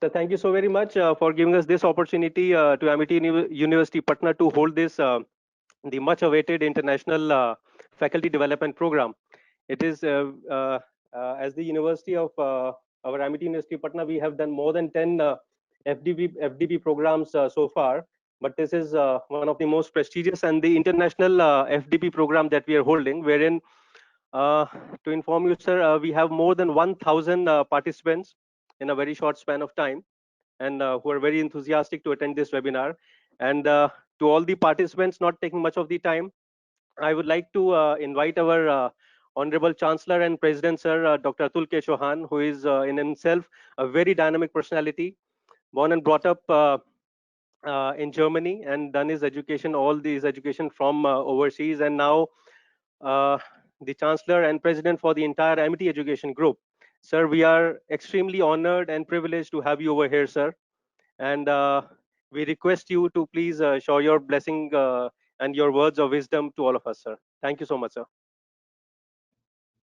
So thank you so very much for giving us this opportunity to Amity University Patna to hold this the much awaited international faculty development program. It is as the University of our Amity University Patna, we have done more than 10 FDP programs so far, but this is one of the most prestigious and the international FDP program that we are holding, wherein uh, to inform you, sir, we have more than 1,000 participants in a very short span of time, and who are very enthusiastic to attend this webinar. And to all the participants, not taking much of the time, I would like to invite our Honorable Chancellor and President, Sir, Dr. Atul K. Chauhan, who is in himself a very dynamic personality, born and brought up in Germany and done his education, all his education from overseas, and now uh, the Chancellor and President for the entire Amity Education Group. Sir, we are extremely honored and privileged to have you over here, sir. And we request you to please show your blessing and your words of wisdom to all of us, sir. Thank you so much, sir.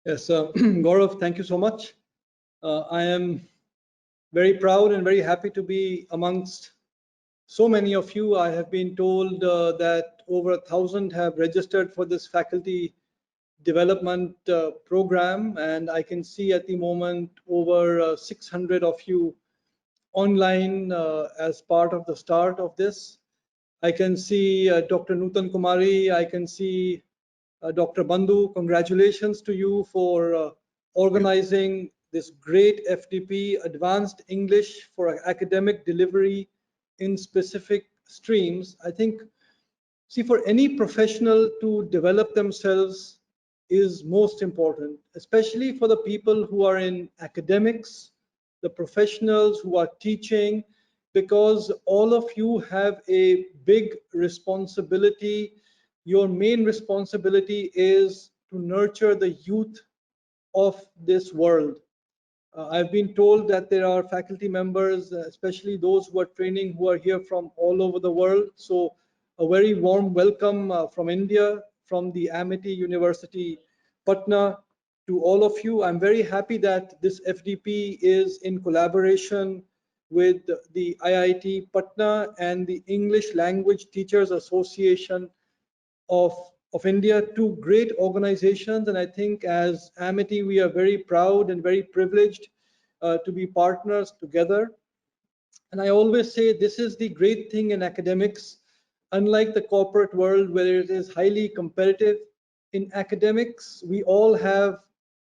Yes, Gaurav, thank you so much. I am very proud and very happy to be amongst so many of you. I have been told that over 1,000 have registered for this faculty development program, and I can see at the moment over 600 of you online as part of the start of this. I can see Dr. Nutan Kumari, I can see Dr. Bandhu. Congratulations to you for organizing this great FDP, Advanced English for Academic Delivery in specific streams. I think, see, for any professional to develop themselves is most important, especially for the people who are in academics, the professionals who are teaching, because all of you have a big responsibility. Your main responsibility is to nurture the youth of this world. I've been told that there are faculty members, especially those who are training, who are here from all over the world. So a very warm welcome from India, from the Amity University, Patna, to all of you. I'm very happy that this FDP is in collaboration with the IIT Patna and the English Language Teachers Association of India, two great organizations. And I think as Amity, we are very proud and very privileged to be partners together. And I always say this is the great thing in academics. Unlike the corporate world where it is highly competitive, in academics, we all have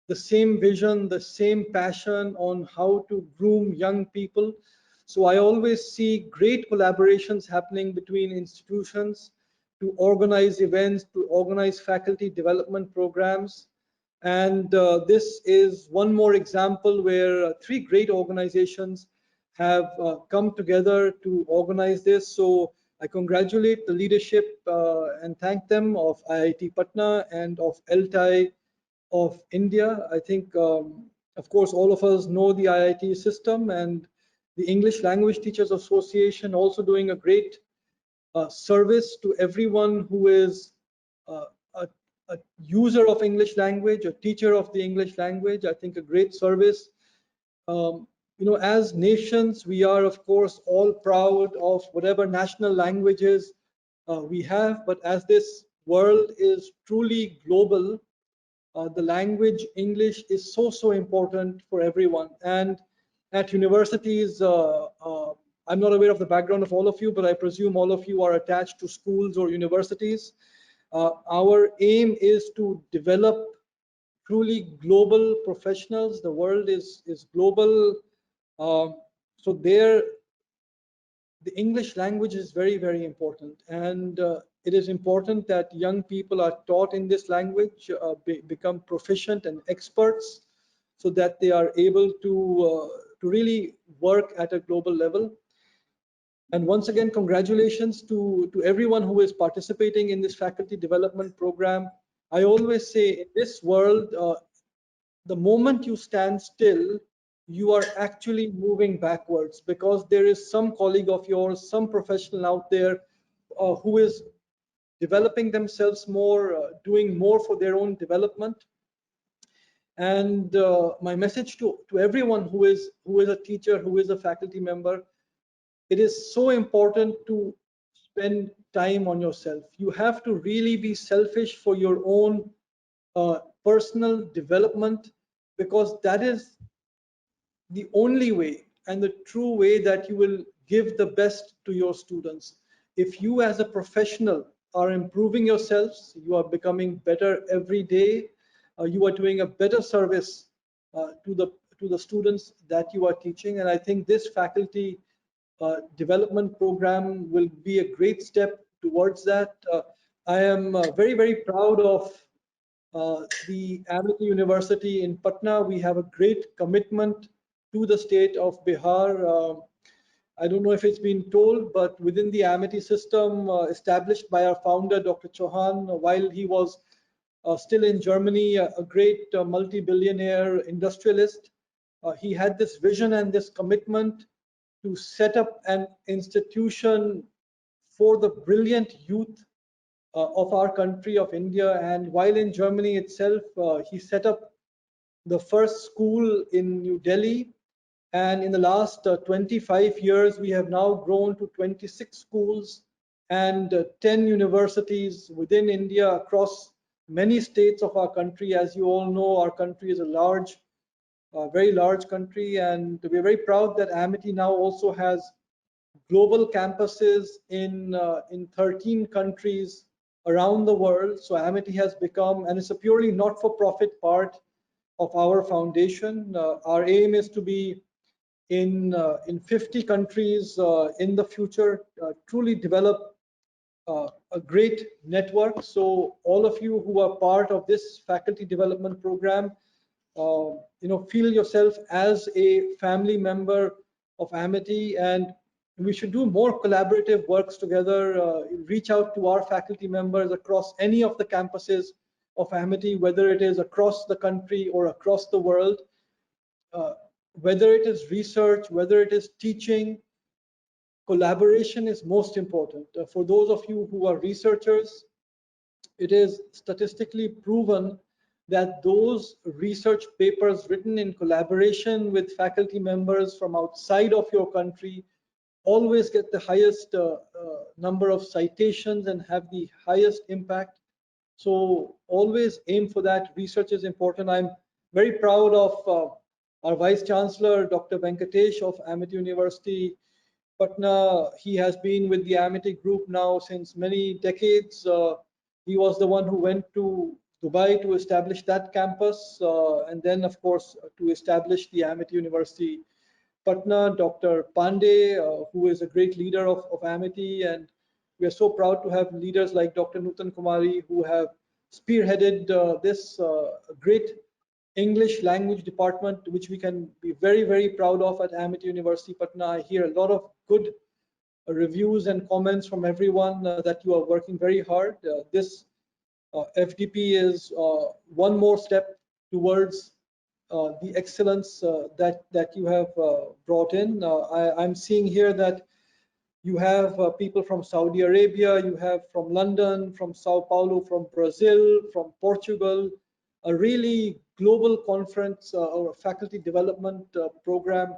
the same vision, the same passion on how to groom young people. So I always see great collaborations happening between institutions to organize events, to organize faculty development programs. And this is one more example where three great organizations have come together to organize this. So I congratulate the leadership and thank them of IIT Patna and of LTI of India. I think, of course, all of us know the IIT system, and the English Language Teachers Association also doing a great service to everyone who is a user of English language, a teacher of the English language. I think a great service. You know, as nations, we are of course all proud of whatever national languages we have, but as this world is truly global, the language English is so important for everyone. And at universities, I'm not aware of the background of all of you, but I presume all of you are attached to schools or universities. Our aim is to develop truly global professionals. The world is global. So there, the English language is very important. And it is important that young people are taught in this language, become proficient and experts, so that they are able to really work at a global level. And once again, congratulations to everyone who is participating in this faculty development program. I always say in this world, the moment you stand still, you are actually moving backwards, because there is some colleague of yours, some professional out there who is developing themselves more, doing more for their own development. And my message to everyone who is a teacher, who is a faculty member, it is so important to spend time on yourself. You have to really be selfish for your own personal development, because that is the only way and the true way that you will give the best to your students. If you as a professional are improving yourselves, you are becoming better every day, you are doing a better service to the students that you are teaching. And I think this faculty development program will be a great step towards that. I am very proud of the Amity University in Patna. We have a great commitment to the state of Bihar. I don't know if it's been told, but within the Amity system established by our founder, Dr. Chauhan, while he was still in Germany, a great multi-billionaire industrialist, he had this vision and this commitment to set up an institution for the brilliant youth of our country, of India. And while in Germany itself, he set up the first school in New Delhi. And in the last 25 years, we have now grown to 26 schools and 10 universities within India across many states of our country. As you all know, our country is a large, very large country, and we're very proud that Amity now also has global campuses in 13 countries around the world. So Amity has become, and it's a purely not-for-profit part of our foundation. Our aim is to be in 50 countries in the future, truly develop a great network. So all of you who are part of this faculty development program, feel yourself as a family member of Amity, and we should do more collaborative works together. Reach out to our faculty members across any of the campuses of Amity, whether it is across the country or across the world. Whether it is research, whether it is teaching, collaboration is most important. For those of you who are researchers, it is statistically proven that those research papers written in collaboration with faculty members from outside of your country always get the highest number of citations and have the highest impact. So always aim for that. Research is important. I'm very proud of our Vice Chancellor, Dr. Venkatesh of Amity University, Patna. He has been with the Amity Group now since many decades. He was the one who went to Dubai to establish that campus, and then, of course, to establish the Amity University Patna. Dr. Pandey, who is a great leader of Amity, and we are so proud to have leaders like Dr. Nutan Kumari, who have spearheaded this great English language department, which we can be very proud of at Amity University Patna. I hear a lot of good reviews and comments from everyone that you are working very hard. This FDP is one more step towards the excellence that you have brought in. I'm seeing here that you have people from Saudi Arabia, you have from London, from Sao Paulo, from Brazil, from Portugal, a really global conference or faculty development program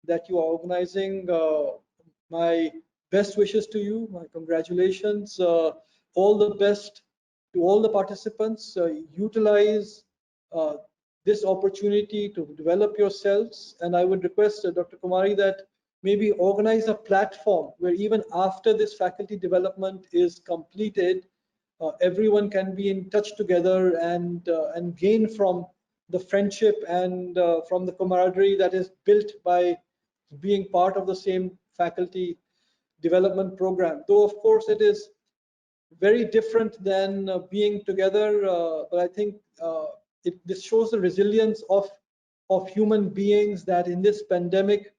that you are organizing. My best wishes to you, my congratulations, all the best to all the participants. Utilize this opportunity to develop yourselves, and I would request Dr. Kumari that maybe organize a platform where even after this faculty development is completed, everyone can be in touch together and gain from the friendship and from the camaraderie that is built by being part of the same faculty development program. Though of course it is very different than being together, but I think this shows the resilience of human beings, that in this pandemic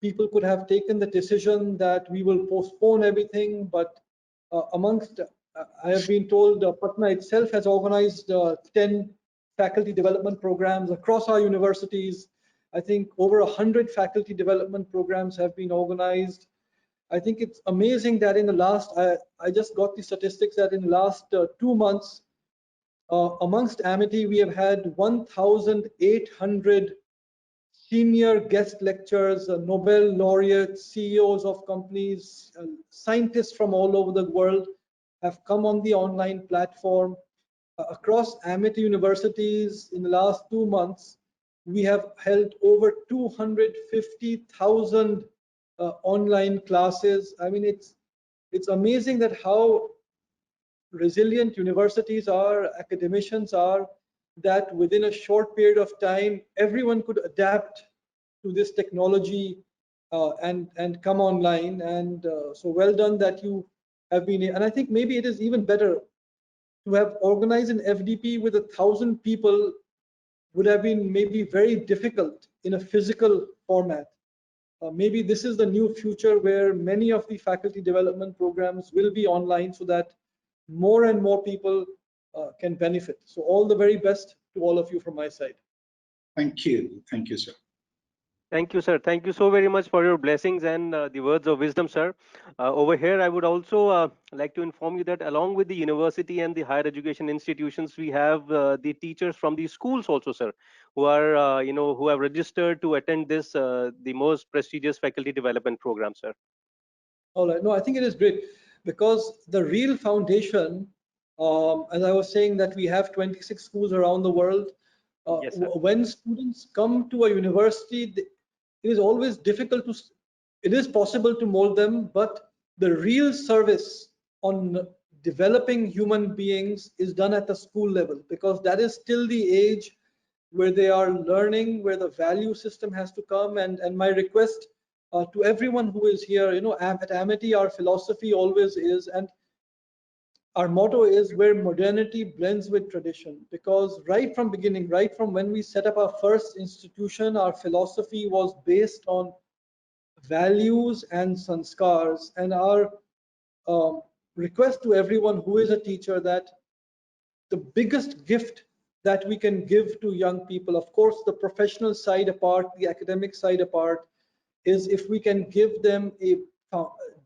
people could have taken the decision that we will postpone everything, but amongst I have been told Patna itself has organized 10 faculty development programs across our universities. I think over 100 faculty development programs have been organized. I think it's amazing that in the last, I just got the statistics that in the last 2 months, Amongst Amity, we have had 1,800 senior guest lecturers, Nobel laureates, CEOs of companies, scientists from all over the world have come on the online platform. Across Amity universities in the last 2 months, we have held over 250,000 online classes. I mean, it's amazing that how resilient universities are, academicians are, that within a short period of time, everyone could adapt to this technology and come online. And so well done that you have been. And I think maybe it is even better to have organized an FDP with 1,000 people would have been maybe very difficult in a physical format. Maybe this is the new future where many of the faculty development programs will be online so that more and more people can benefit. So all the very best to all of you from my side. Thank you. Thank you, sir. Thank you, sir. Thank you so very much for your blessings and the words of wisdom, sir. Over here, I would also like to inform you that along with the university and the higher education institutions, we have the teachers from the schools also, sir, who are, who have registered to attend this, the most prestigious faculty development program, sir. All right. No, I think it is great because the real foundation, as I was saying, that we have 26 schools around the world. Yes, sir. When students come to a university, it is always difficult to, it is possible to mold them, but the real service on developing human beings is done at the school level, because that is still the age where they are learning, where the value system has to come. And my request to everyone who is here, at Amity, our philosophy always is, and our motto is, where modernity blends with tradition. Because right from beginning, right from when we set up our first institution, our philosophy was based on values and sanskars. And our request to everyone who is a teacher, that the biggest gift that we can give to young people, of course, the professional side apart, the academic side apart, is if we can give them a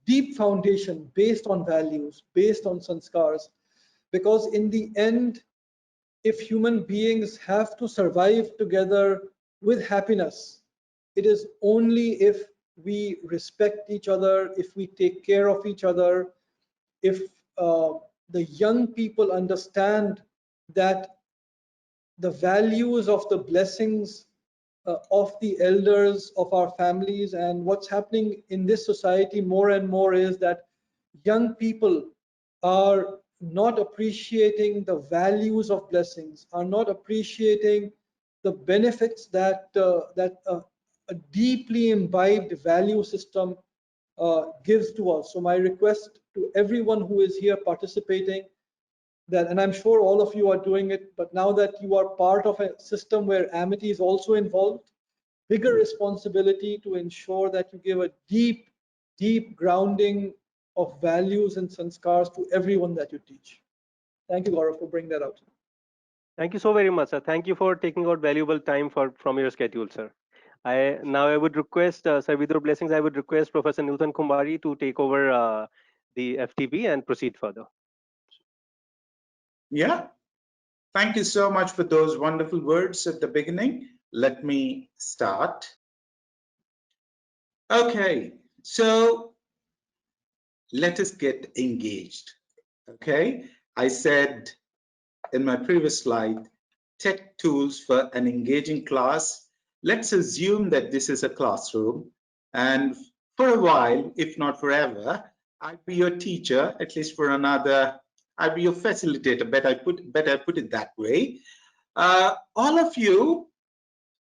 deep foundation based on values, based on sanskars. Because in the end, if human beings have to survive together with happiness, it is only if we respect each other, if we take care of each other, if the young people understand that the values of the blessings of the elders of our families. And what's happening in this society more and more is that young people are not appreciating the values of blessings, are not appreciating the benefits that a deeply imbibed value system gives to us. So my request to everyone who is here participating, that, and I'm sure all of you are doing it, but now that you are part of a system where Amity is also involved, bigger responsibility to ensure that you give a deep, deep grounding of values and sanskars to everyone that you teach. Thank you, Gaurav, for bringing that out. Thank you so very much, sir. Thank you for taking out valuable time from your schedule, sir. I would request, sir, with your blessings, I would request Professor Nutan Kumbari to take over the FTP and proceed further. Yeah. Thank you so much for those wonderful words at the beginning. Let me start. Okay, so let us get engaged. Okay, I said in my previous slide, tech tools for an engaging class. Let's assume that this is a classroom, and for a while, if not forever, I'd be your teacher, at least for another, I'd be your facilitator, better put it that way. All of you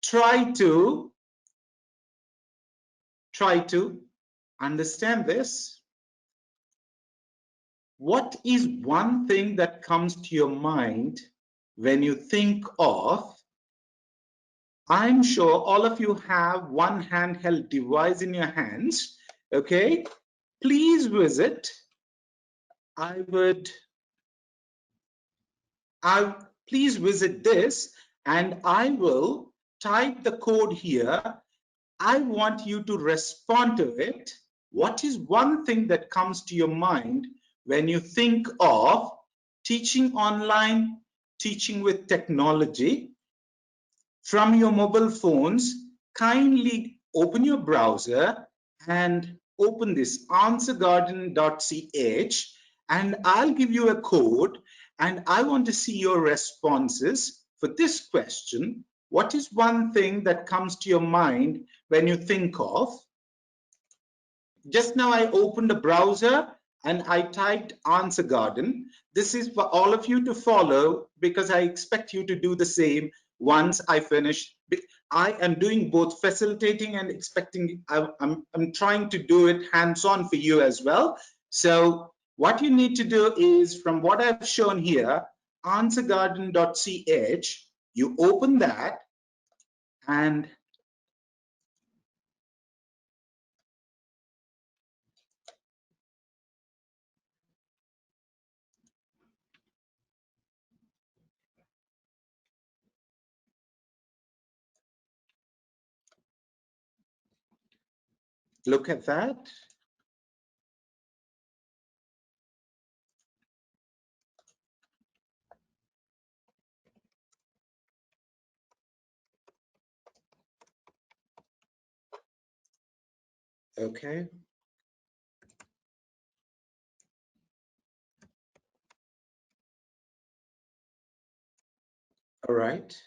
try to understand this. What is one thing that comes to your mind when you think of, I'm sure all of you have one handheld device in your hands, okay? Please visit, please visit this, and I will type the code here. I want you to respond to it. What is one thing that comes to your mind when you think of teaching online Teaching with Technology. From your mobile phones, kindly open your browser and open this answergarden.ch, and I'll give you a code, and I want to see your responses for this question. What is one thing that comes to your mind when you think of? Just now I opened a browser and I typed Answer Garden. This is for all of you to follow because I expect you to do the same once I finish. I am doing both facilitating and expecting. I'm trying to do it hands-on for you as well. So what you need to do is, from what I've shown here, answergarden.ch, you open that and look at that. Okay. All right.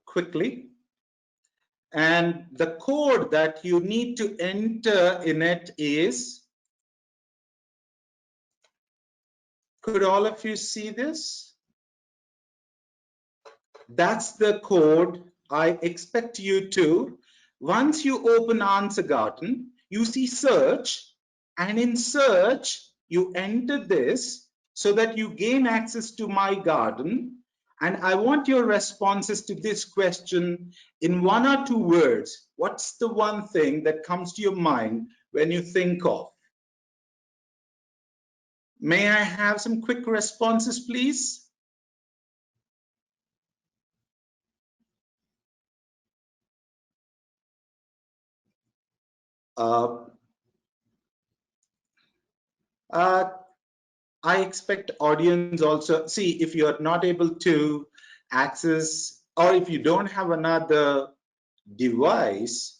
Quickly. And the code that you need to enter in it is, could all of you see this? That's the code I expect you to. Once you open Answer Garden, you see search, and in search, you enter this so that you gain access to my garden. And I want your responses to this question in 1 or 2 words. What's the one thing that comes to your mind when you think of? May I have some quick responses, please? I expect audience also. See, if you are not able to access, or if you don't have another device,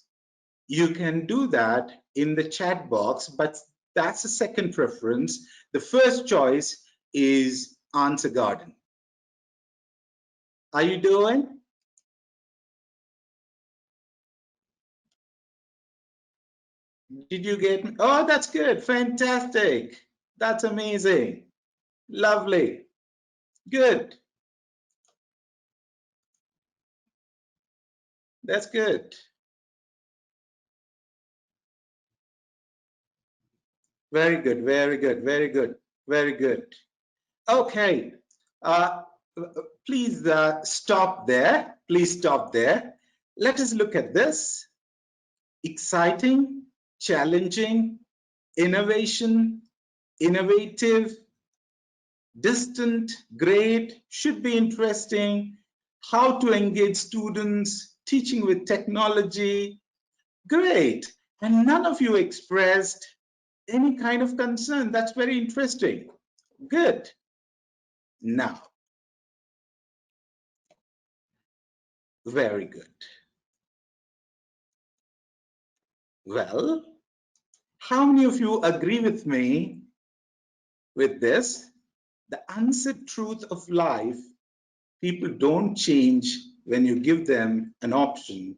you can do that in the chat box, but that's the second preference. The first choice is Answer Garden. Are you doing? Did you get me? Oh, that's good. Fantastic. That's amazing. Lovely. Good. That's good. Very good, very good, very good, very good. Okay, please stop there. Please stop there. Let us look at this. Exciting, challenging, innovation, innovative, distant, great, should be interesting, how to engage students, teaching with technology, great. And none of you expressed any kind of concern. That's very interesting. Good. Now, very good. Well, how many of you agree with me with this? The unsaid truth of life, people don't change when you give them an option.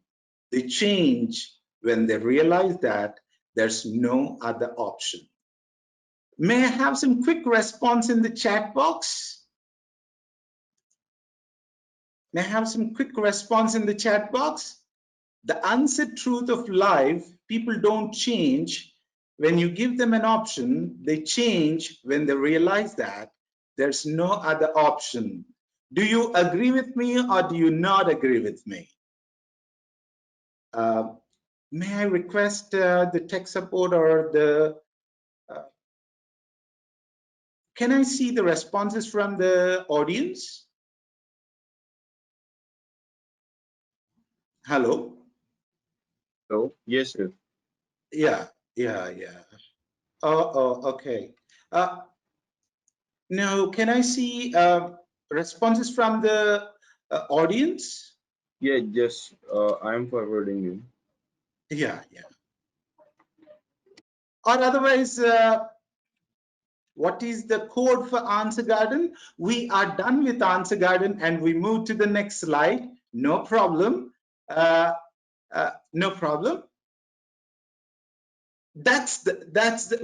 They change when they realize that there's no other option. May I have some quick response in the chat box? May I have some quick response in the chat box? The unsaid truth of life, people don't change. When you give them an option, they change when they realize that there's no other option. Do you agree with me or do you not agree with me? May I request the tech support or the, can I see the responses from the audience? Hello? Oh, yes, sir. Yeah. Oh, okay. No, can I see responses from the audience? Yeah, just I am forwarding you. Yeah, yeah. Or otherwise, what is the code for Answer Garden? We are done with Answer Garden and we move to the next slide. No problem. No problem. That's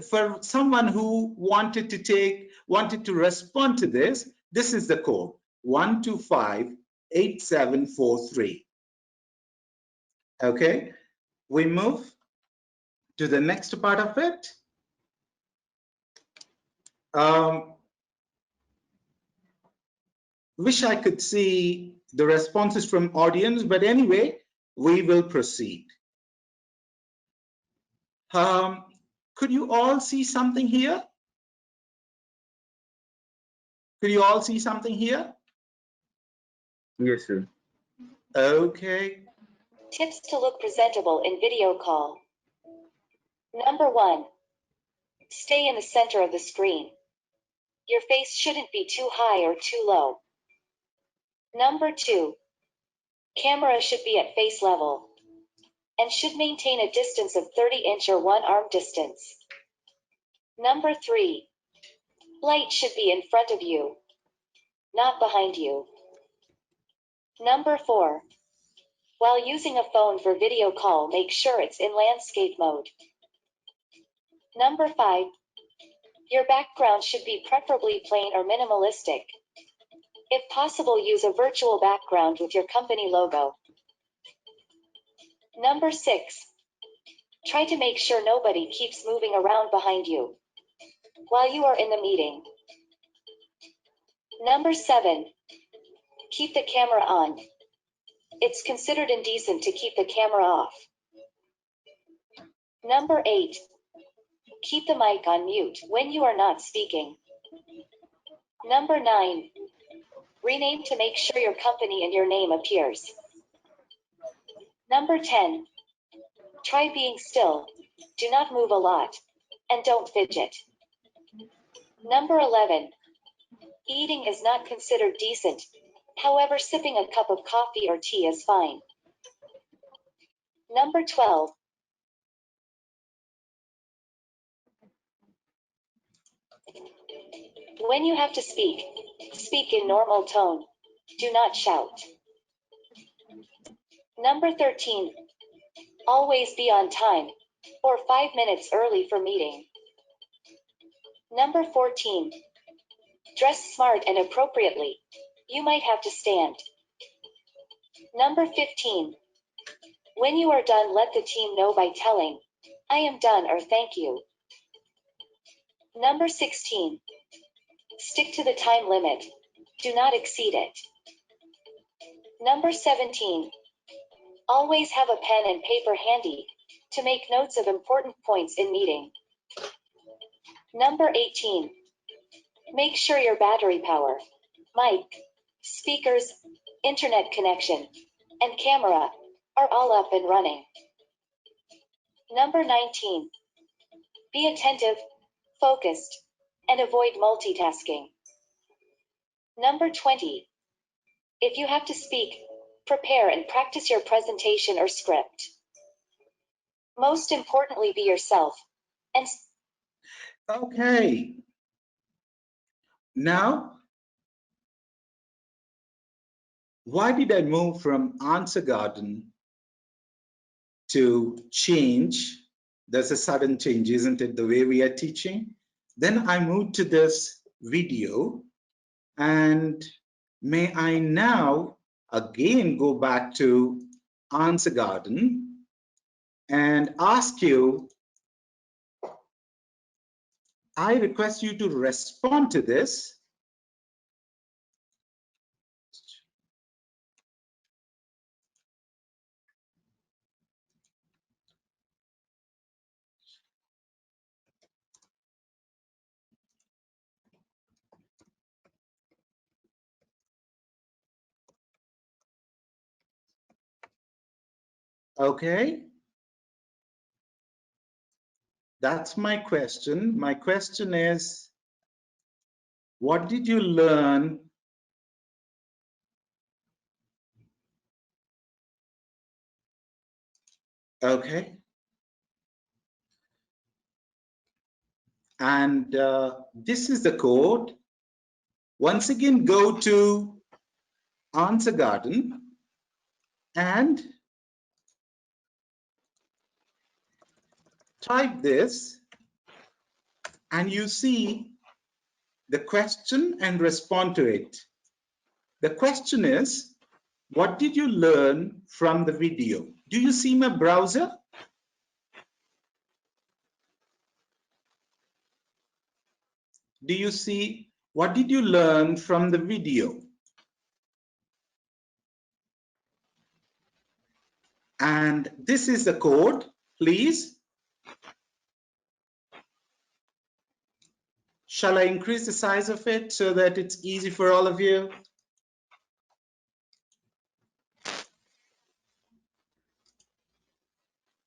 for someone who wanted to respond to this. This is the code 1258743. Okay, we move to the next part of it. Wish I could see the responses from audience, but anyway, we will proceed. Could you all see something here? Could you all see something here? Yes, sir. Okay. Tips to look presentable in video call. Number 1. Stay in the center of the screen. Your face shouldn't be too high or too low. Number 2. Camera should be at face level and should maintain a distance of 30-inch or 1 arm distance. Number 3. Light should be in front of you, not behind you. Number 4. While using a phone for video call, make sure it's in landscape mode. Number 5. Your background should be preferably plain or minimalistic. If possible, use a virtual background with your company logo. Number 6. Try to make sure nobody keeps moving around behind you while you are in the meeting. Number 7. Keep the camera on. It's considered indecent to keep the camera off. Number 8. Keep the mic on mute when you are not speaking. Number 9. Rename to make sure your company and your name appears. Number 10. Try being still. Do not move a lot. And don't fidget. Number 11. Eating is not considered decent. However, sipping a cup of coffee or tea is fine. Number 12. When you have to speak, speak in normal tone. Do not shout. Number 13. Always be on time, or 5 minutes early for meeting. Number 14. Dress smart and appropriately. You might have to stand. Number 15. When you are done, let the team know by telling, "I am done" or "Thank you." Number 16. Stick to the time limit. Do not exceed it. Number 17. Always have a pen and paper handy to make notes of important points in meeting. Number 18. Make sure your battery power, mic, speakers, internet connection, and camera are all up and running. Number 19. Be attentive, focused, and avoid multitasking. Number 20. If you have to speak, prepare and practice your presentation or script. Most importantly, be yourself. And Okay. Now, why did I move from Answer Garden to change? There's a sudden change, isn't it, the way we are teaching? Then I moved to this video, and may I now again go back to Answer Garden and ask you, I request you to respond to this. Okay. That's my question. My question is, What did you learn? Okay. And this is the code. Once again, go to Answer Garden and type this, and you see the question and respond to it. The question is, what did you learn from the video? Do you see my browser? Do you see what did you learn from the video? And this is the code, please. Shall I increase the size of it so that it's easy for all of you?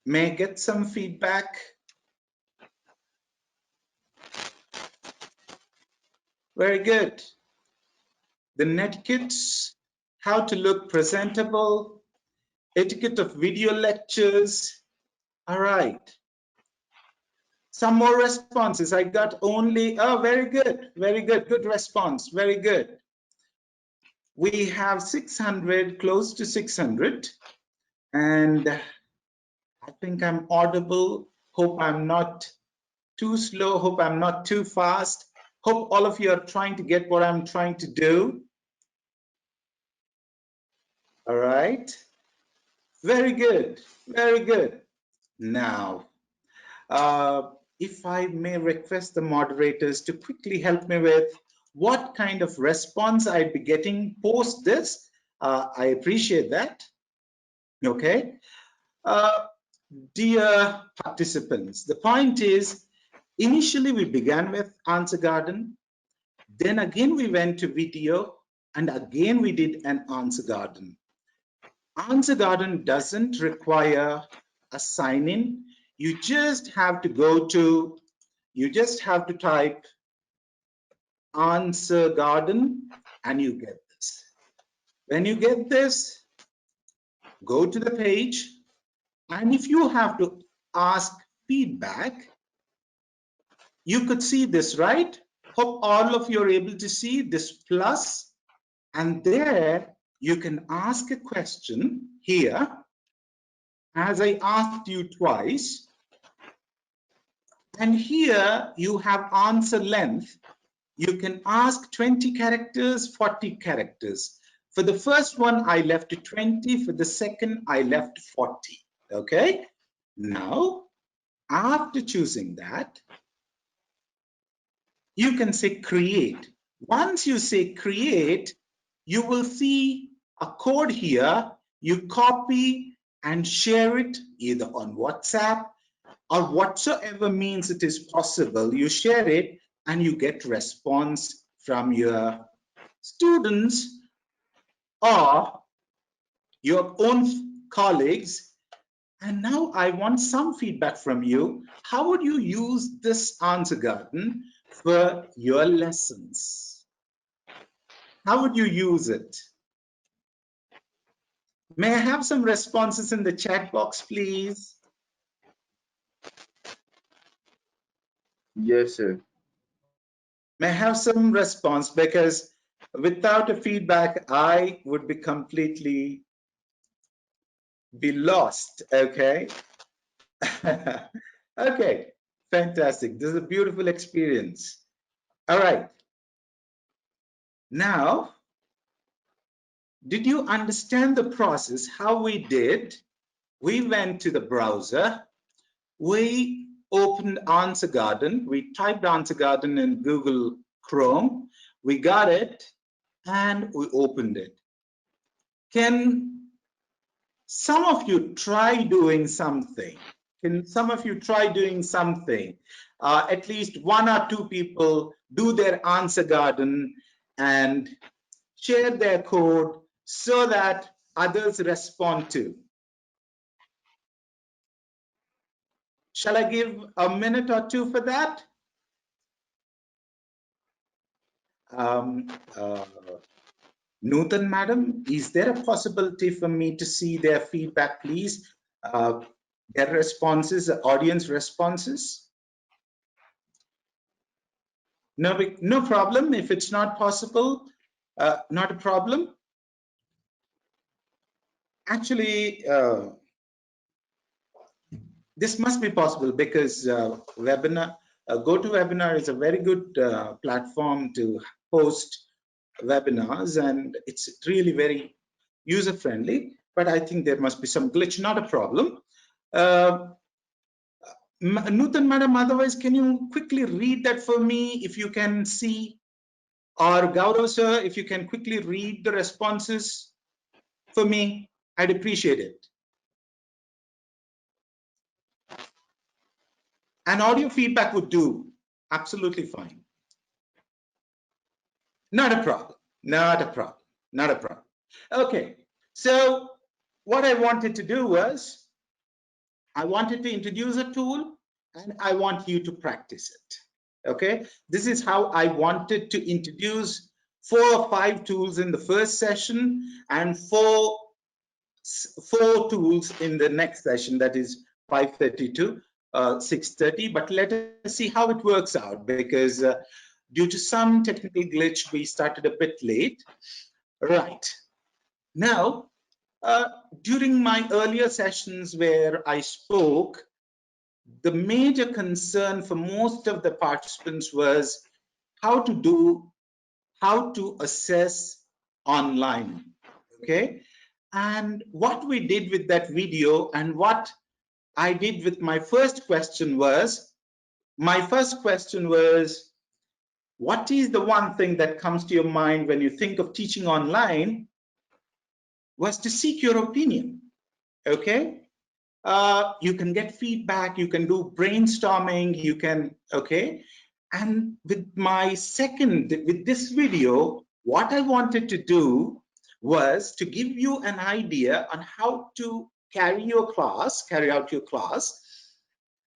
May I get some feedback? Very good. The netiquettes, how to look presentable, etiquette of video lectures. All right. Some more responses. I got only, oh, very good, good response, very good. We have 600, close to 600, and I think I'm audible. Hope I'm not too slow, hope I'm not too fast. Hope all of you are trying to get what I'm trying to do. All right, very good, very good. Now, if I may request the moderators to quickly help me with what kind of response I'd be getting post this, I appreciate that. Okay. Dear participants, the point is, initially we began with Answer Garden, then again we went to video, and again we did an Answer Garden. Answer Garden doesn't require a sign-in. You just have to type Answer Garden and you get this. When you get this, go to the page, and if you have to ask feedback, you could see this, right? Hope all of you are able to see this plus, and there you can ask a question here, as I asked you twice. And here you have answer length. You can ask 20 characters, 40 characters. For the first one, I left 20. For the second, I left 40. Okay. Now, after choosing that, you can say create. Once you say create, you will see a code here. You copy and share it either on WhatsApp or whatsoever means it is possible. You share it and you get response from your students or your own colleagues. And now I want some feedback from you. How would you use this Answer Garden for your lessons? How would you use it? May I have some responses in the chat box, please? Yes, sir. May I have some response, because without a feedback, I would be completely lost, okay? Okay, fantastic. This is a beautiful experience. All right. Now, did you understand the process, how we did? We went to the browser, we opened Answer Garden, we typed Answer Garden in Google Chrome, we got it, and we opened it. Can some of you try doing something? Can some of you try doing something? At least one or two people do their Answer Garden and share their code so that others respond to. Shall I give a minute or two for that? Nutan madam, is there a possibility for me to see their feedback, please? Their responses, audience responses? No, no problem. If it's not possible, not a problem. Actually, this must be possible because webinar, GoToWebinar is a very good platform to host webinars, and it's really very user friendly. But I think there must be some glitch. Not a problem. Nutan madam, otherwise, can you quickly read that for me if you can see? Or Gaurav sir, if you can quickly read the responses for me, I'd appreciate it. And audio feedback would do absolutely fine. Not a problem, not a problem, not a problem. Okay, so what I wanted to do was, I wanted to introduce a tool and I want you to practice it. Okay, this is how I wanted to introduce 4 or 5 tools in the first session and four tools in the next session, that is 5:30 to 6:30. But let us see how it works out, because due to some technical glitch, we started a bit late. Right. Now, during my earlier sessions where I spoke, the major concern for most of the participants was how to assess online. Okay. And what we did with that video and what I did with my first question was, what is the one thing that comes to your mind when you think of teaching online, was to seek your opinion. Okay. You can get feedback, you can do brainstorming, you can, okay. And with this video, what I wanted to do was to give you an idea on how to carry out your class.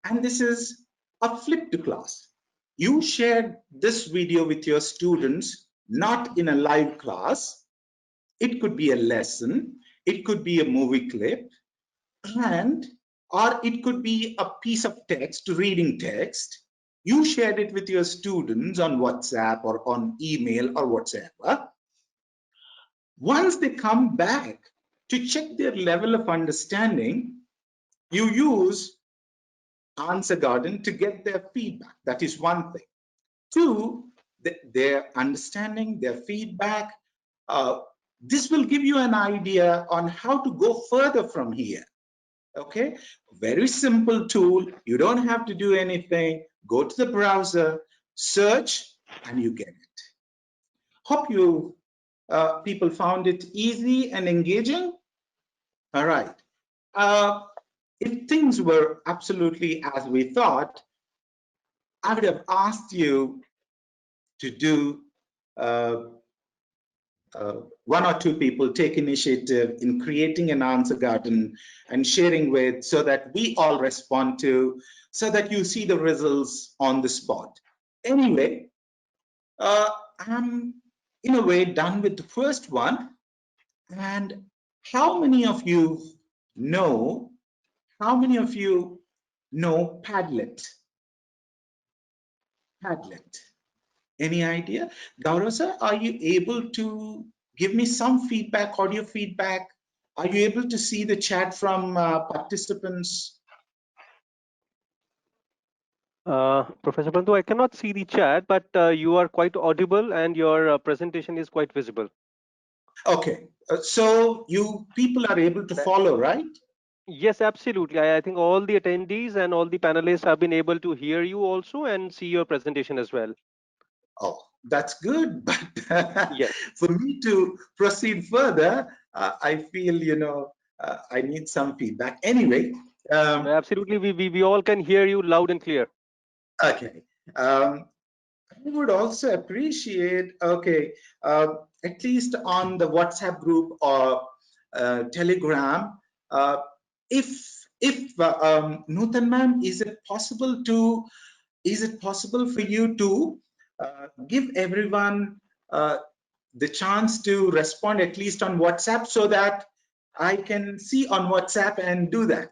And this is a flipped class. You shared this video with your students, not in a live class. It could be a lesson, it could be a movie clip, or it could be a piece of text, reading text. You shared it with your students on WhatsApp or on email or whatsoever. Once they come back to check their level of understanding, you use Answer Garden to get their feedback. That is one thing. 2, their understanding, their feedback. This will give you an idea on how to go further from here. Okay, very simple tool. You don't have to do anything. Go to the browser, search, and you get it. Hope you people found it easy and engaging. All right. If things were absolutely as we thought, I would have asked you to do 1 or 2 people take initiative in creating an answer garden and sharing with, so that we all respond to, so that you see the results on the spot. Anyway, I'm in a way done with the first one. And how many of you know Padlet? Padlet. Any idea? Gaurav sir, are you able to give me some feedback, audio feedback? Are you able to see the chat from participants? Professor Bandhu, I cannot see the chat, but you are quite audible and your presentation is quite visible. Okay, so you people are able to follow, right? Yes, absolutely. I think all the attendees and all the panelists have been able to hear you also and see your presentation as well. Oh, that's good. But yes, for me to proceed further, I feel, I need some feedback. Anyway. Absolutely. We all can hear you loud and clear. Okay. I would also appreciate, okay, at least on the WhatsApp group or Telegram, if Nutan ma'am, is it possible for you to give everyone the chance to respond at least on WhatsApp so that I can see on WhatsApp and do that.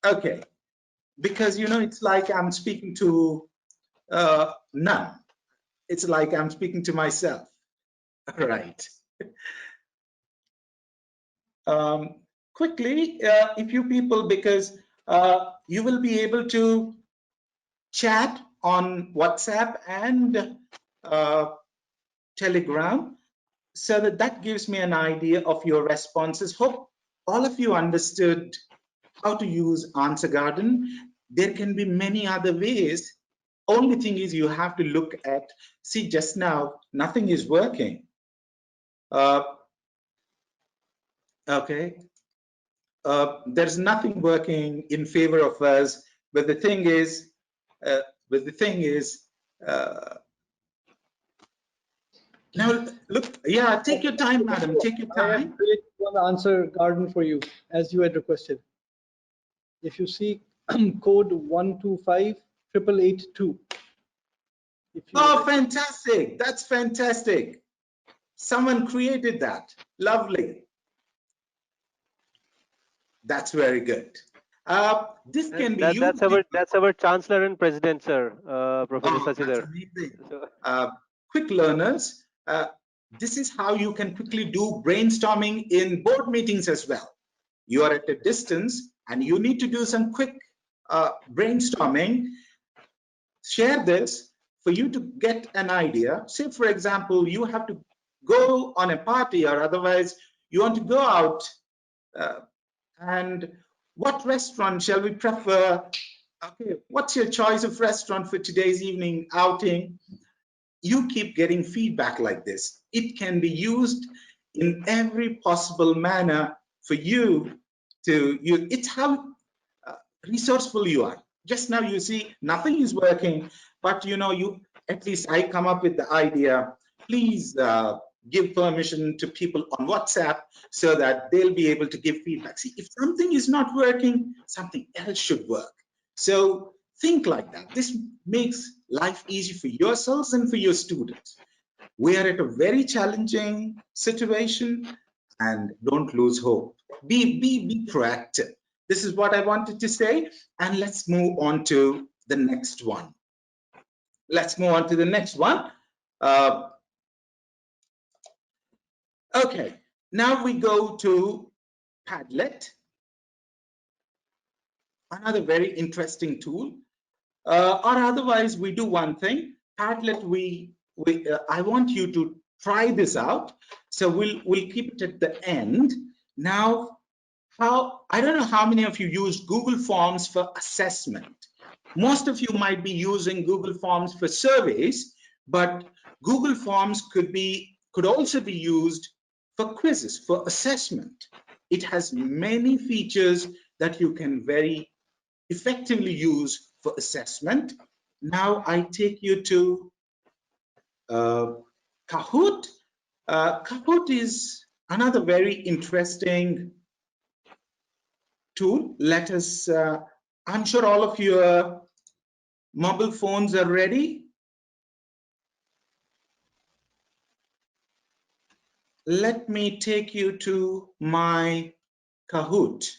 Okay, because it's like I'm speaking to none. It's like I'm speaking to myself. All right. Quickly, if you people, because you will be able to chat on WhatsApp and Telegram, so that gives me an idea of your responses. Hope all of you understood how to use Answer Garden. There can be many other ways. Only thing is you have to look at, see, just now, nothing is working. Okay. There's nothing working in favor of us, but the thing is, now look, yeah, take your time, madam, take your I have time. created one Answer Garden for you, as you had requested. If you see code 1258882. Oh, fantastic. That's fantastic. Someone created that. Lovely. That's very good. This can be used. That's our Chancellor and President, sir, Professor Sachidhar. Quick learners, this is how you can quickly do brainstorming in board meetings as well. You are at a distance and you need to do some quick brainstorming. Share this for you to get an idea. Say, for example, you have to go on a party, or otherwise you want to go out, and what restaurant shall we prefer? Okay, what's your choice of restaurant for today's evening outing? You keep getting feedback like this. It can be used in every possible manner for you to use. It's how resourceful you are. Just now you see nothing is working, but at least I come up with the idea. Please give permission to people on WhatsApp so that they'll be able to give feedback. See, if something is not working, something else should work. So think like that. This makes life easy for yourselves and for your students. We are at a very challenging situation, and don't lose hope. Be proactive. This is what I wanted to say, and let's move on to the next one. Okay, now we go to Padlet, another very interesting tool. Or otherwise, we do one thing. Padlet, I want you to try this out. So we'll keep it at the end. Now, I don't know how many of you use Google Forms for assessment. Most of you might be using Google Forms for surveys, but Google Forms could also be used for quizzes, for assessment. It has many features that you can very effectively use for assessment. Now I take you to Kahoot. Kahoot is another very interesting tool. I'm sure all of your mobile phones are ready. Let me take you to my Kahoot.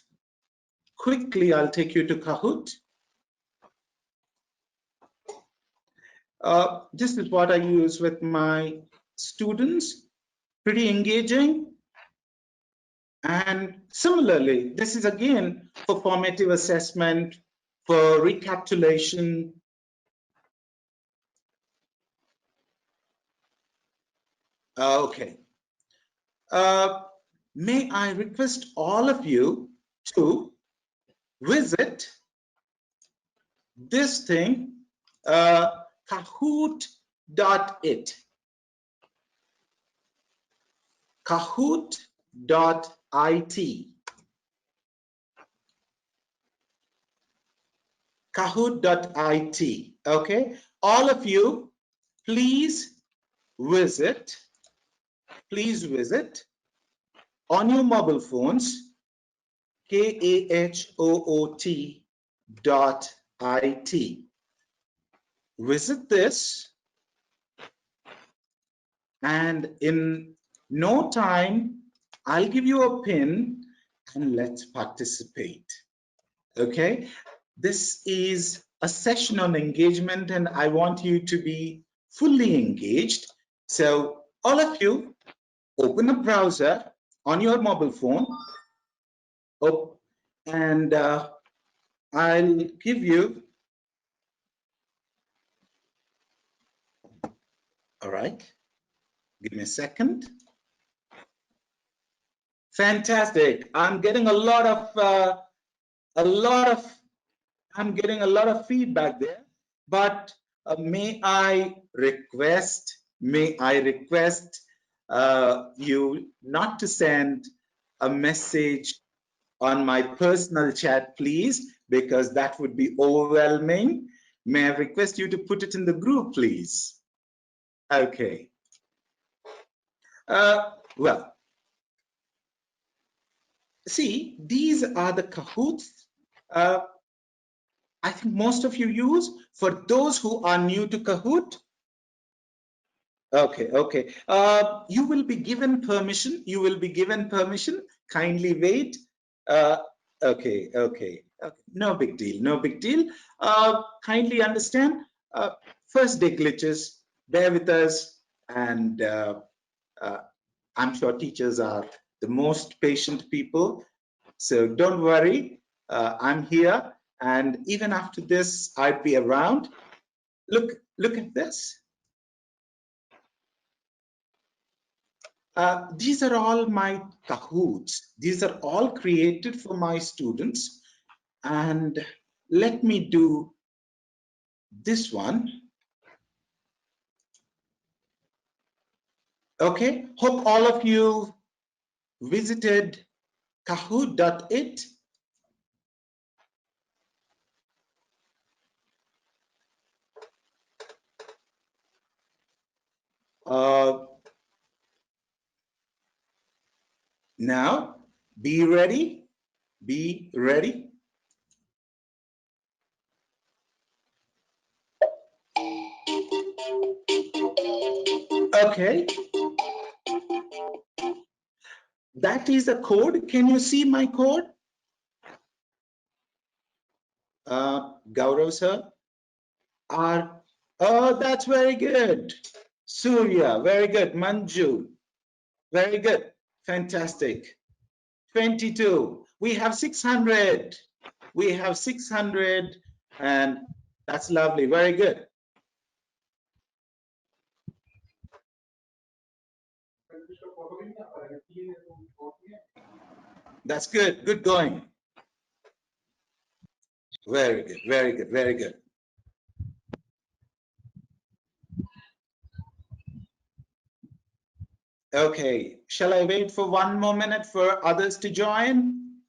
Quickly, I'll take you to Kahoot. This is what I use with my students. Pretty engaging. And similarly, this is again for formative assessment, for recapitulation. Okay. May I request all of you to visit this thing, kahoot.it. Kahoot.it. Kahoot.it. Okay, all of you, please visit on your mobile phones, kahoot.it. Visit this And in no time, I'll give you a pin and let's participate. Okay, this is a session on engagement and I want you to be fully engaged. So all of you open a browser on your mobile phone. Oh, and I'll give you, all right, give me a second. Fantastic. I'm getting a lot of I'm getting a lot of feedback there, but may I request you not to send a message on my personal chat, please, because that would be overwhelming. May I request you to put it in the group, please? Okay. Well, see, these are the Kahoots I think most of you use. For those who are new to Kahoot, okay. You will be given permission. Kindly wait. Okay. No big deal. Kindly understand. First day glitches. Bear with us, and I'm sure teachers are the most patient people. So don't worry. I'm here, and even after this, I'd be around. Look at this. These are all my Kahoots. These are all created for my students. And let me do this one. Okay, hope all of you visited kahoot.it. Now, be ready. Okay. That is a code. Can you see my code? Gaurav sir? Oh, that's very good. Surya, very good. Manju, very good. Fantastic. 22. We have 600. And that's lovely. Very good. That's good. Good going. Very good. Okay, shall I wait for 1 more minute for others to join?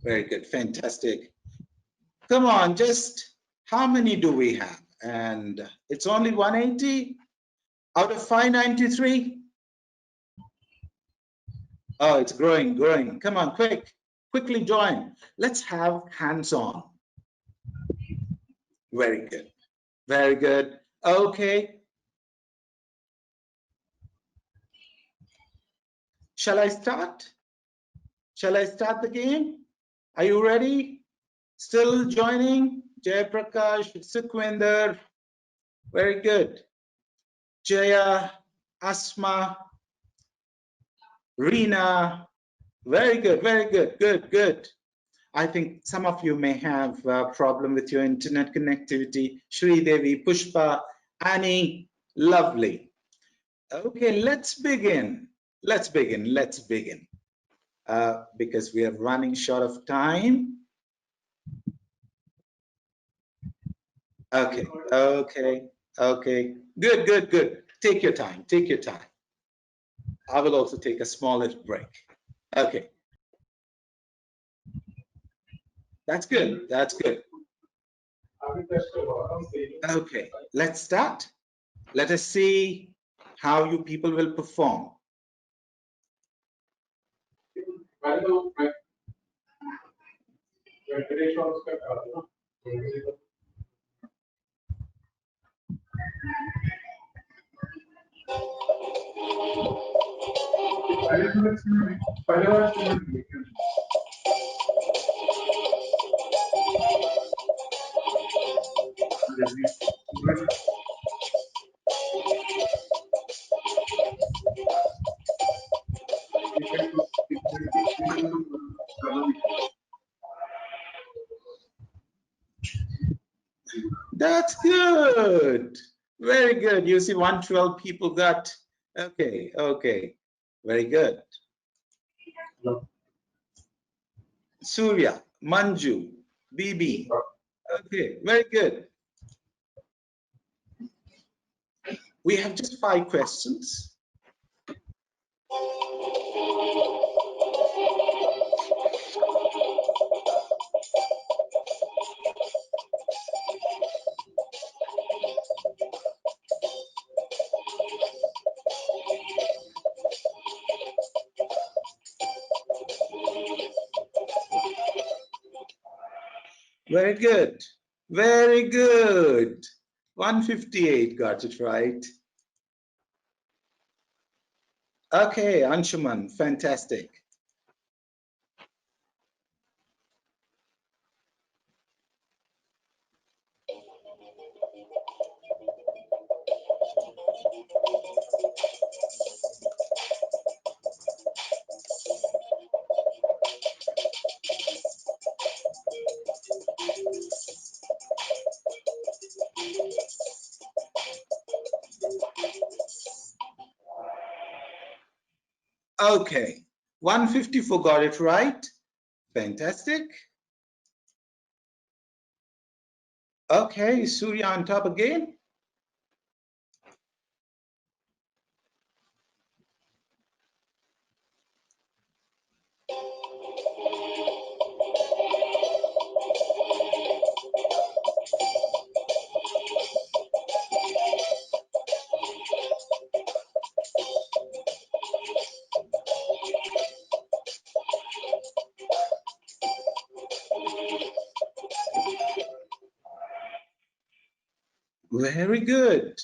Very good, fantastic. Come on, just how many do we have? And it's only 180 out of 593. Oh, it's growing. Come on, quickly join. Let's have hands-on. Very good. Okay. Shall I start the game? Are you ready? Still joining? Jayaprakash, Sukhwinder, very good. Jaya, Asma, Reena, very good. I think some of you may have a problem with your internet connectivity. Shri Devi, Pushpa, Annie, lovely. Okay, let's begin. Because we are running short of time. Okay. Good. Take your time. I will also take a small break. Okay. That's good. Okay, let's start. Let us see how you people will perform. That's good. Very good. You see 112 people got, okay, okay. Very good. Surya, Manju, Bibi. Okay, very good. We have just 5 questions. Very good. Very good. 158 got it right. Okay, Anshuman, fantastic. Okay, 154 got it right. Fantastic. Okay, Surya on top again. Very good.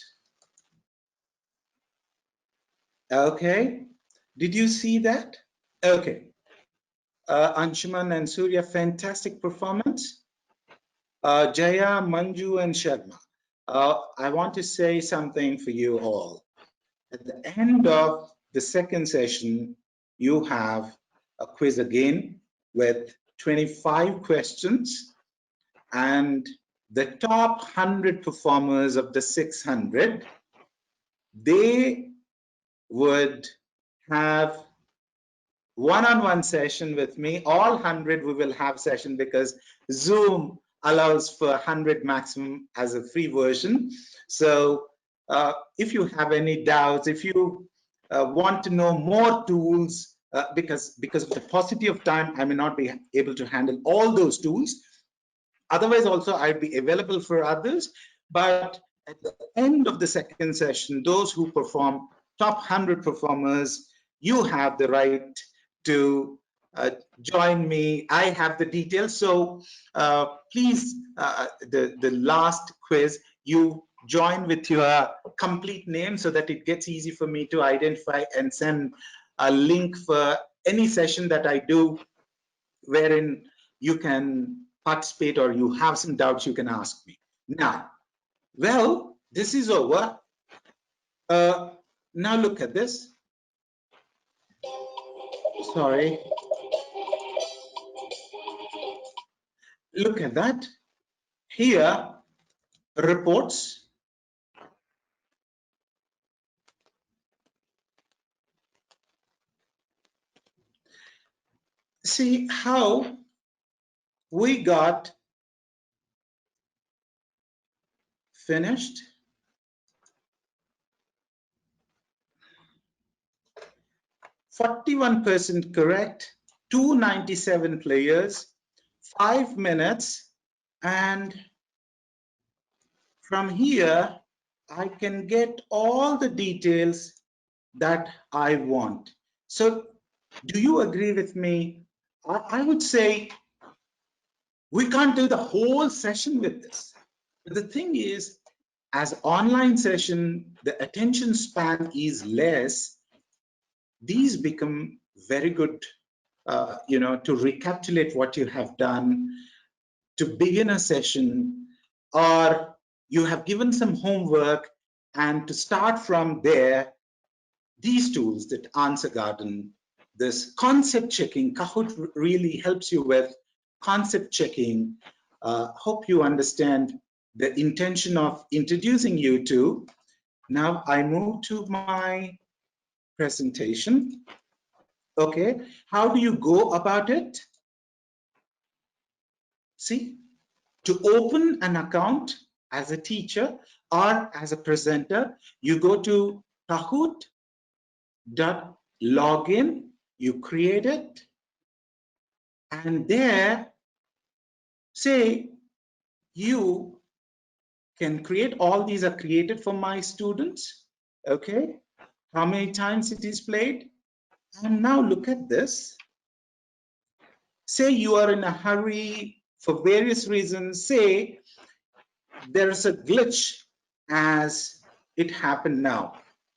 Okay, did you see that? Okay, Anshuman and Surya, fantastic performance. Jaya, Manju, and Sharma. I want to say something for you all. At the end of the second session, you have a quiz again with 25 questions, and the top 100 performers of the 600, they would have one-on-one session with me. All 100 we will have session because Zoom allows for 100 maximum as a free version. So if you have any doubts, if you want to know more tools, because of the paucity of time, I may not be able to handle all those tools. Otherwise, also I'd be available for others. But at the end of the second session, those who perform top 100 performers, you have the right to join me. I have the details. So please, the last quiz, you join with your complete name so that it gets easy for me to identify and send a link for any session that I do wherein you can participate or you have some doubts, you can ask me. Now, well, this is over. Now look at this. Sorry. Look at that. Here, reports. See how we got finished. 41% correct, 297 players, 5 minutes, and from here I can get all the details that I want. So do you agree with me? I would say We can't do the whole session with this. But the thing is, as online session, the attention span is less. These become very good, to recapitulate what you have done, to begin a session, or you have given some homework, and to start from there, these tools, that Answer Garden, this concept checking, Kahoot really helps you with concept checking. Hope you understand the intention of introducing you to. Now I move to my presentation. Okay, how do you go about it? See, to open an account as a teacher or as a presenter, you go to Kahoot.login, you create it, and there, say, you can create, all these are created for my students. Okay, how many times it is played? And now look at this. Say you are in a hurry for various reasons. Say there's a glitch as it happened now.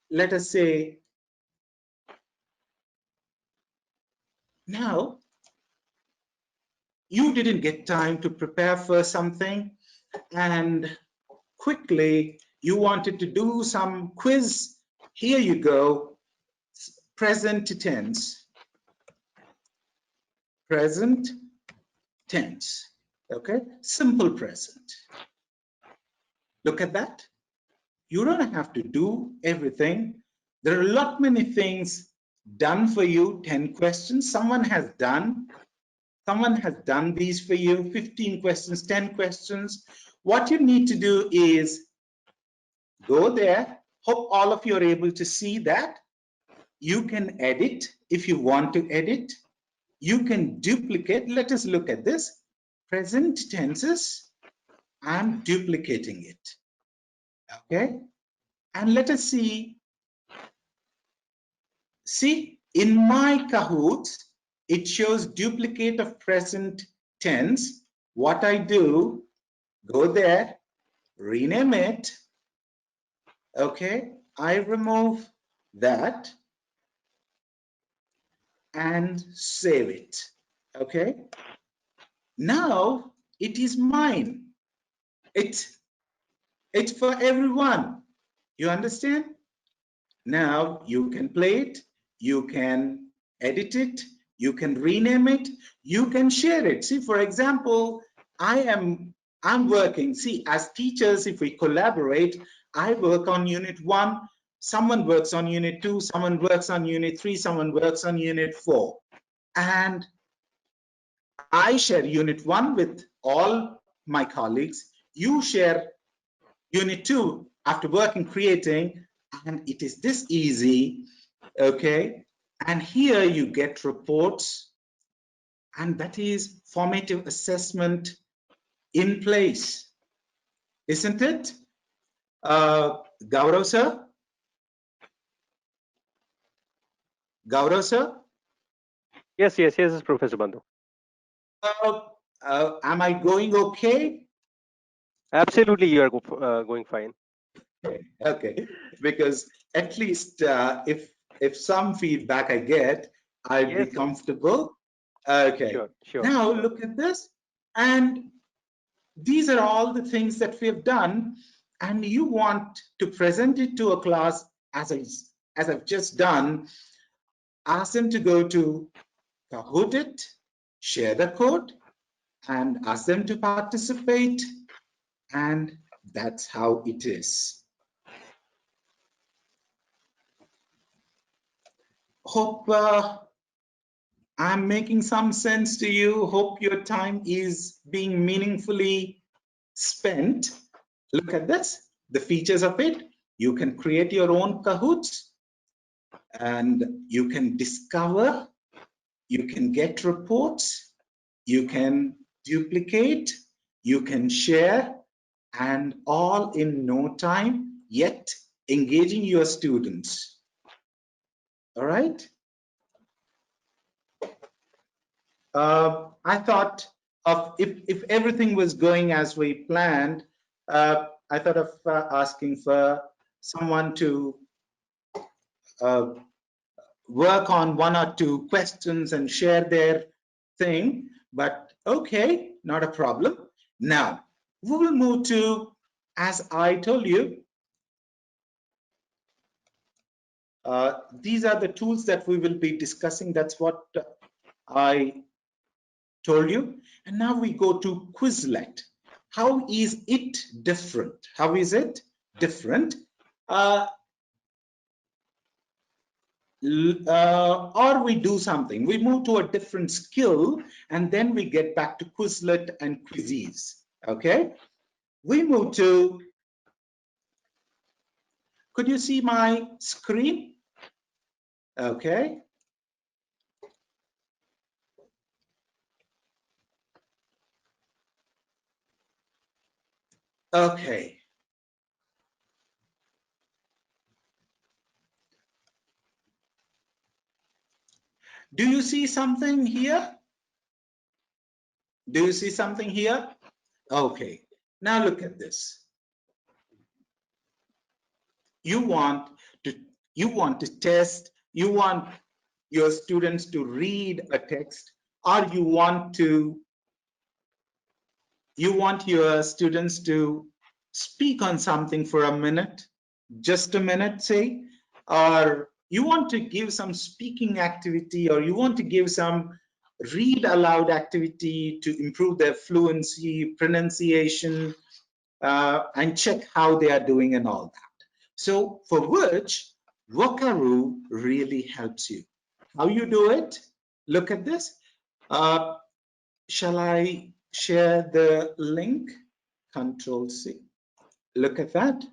Let us say now you didn't get time to prepare for something, and quickly you wanted to do some quiz. Here you go, present tense. Present tense, okay? Simple present. Look at that. You don't have to do everything. There are a lot many things done for you. 10 questions someone has done. Someone has done these for you. 15 questions, 10 questions. What you need to do is go there. Hope all of you are able to see that. You can edit if you want to edit. You can duplicate. Let us look at this. Present tenses. I'm duplicating it. Okay. And let us see. See, in my Kahoot, it shows duplicate of present tense. What I do, go there, rename it. Okay. I remove that and save it. Okay. Now it is mine. It's for everyone. You understand? Now you can play it, you can edit it, you can rename it, you can share it. See, for example, I'm working. See, as teachers, if we collaborate, I work on unit 1, someone works on unit 2, someone works on unit 3, someone works on unit 4. And I share unit 1 with all my colleagues. You share unit 2 after working, creating, and it is this easy. Okay, and here you get reports, and that is formative assessment in place, isn't it? Gaurav sir? Gaurav sir? Yes, Professor Bandhu. Am I going okay? Absolutely, you are going fine. Okay, because at least if some feedback I get, I'd be comfortable. Okay, Sure. Now look at this, and these are all the things that we have done, and you want to present it to a class as I've just done. Ask them to go to Kahoot it, share the code, and ask them to participate, and that's how it is. Hope I'm making some sense to you. Hope your time is being meaningfully spent. Look at this, the features of it. You can create your own Kahoots, and you can discover, you can get reports, you can duplicate, you can share, and all in no time, yet engaging your students. All right. I thought of if everything was going as we planned, I thought of asking for someone to work on one or two questions and share their thing, but okay, not a problem. Now, we will move to, as I told you, these are the tools that we will be discussing. That's what I told you. And now we go to Quizlet. How is it different? How is it different? Or we do something. We move to a different skill, and then we get back to Quizlet and Quizzes. Okay? We move to, could you see my screen? Okay. Okay. Do you see something here? Do you see something here? Okay. Now look at this. You want to test, you want your students to read a text, or you want your students to speak on something for a minute, just a minute, say, or you want to give some speaking activity, or you want to give some read aloud activity to improve their fluency, pronunciation, and check how they are doing and all that. So for which Vocaroo really helps you. How you do it? Look at this. Shall I share the link? Control C. Look at that.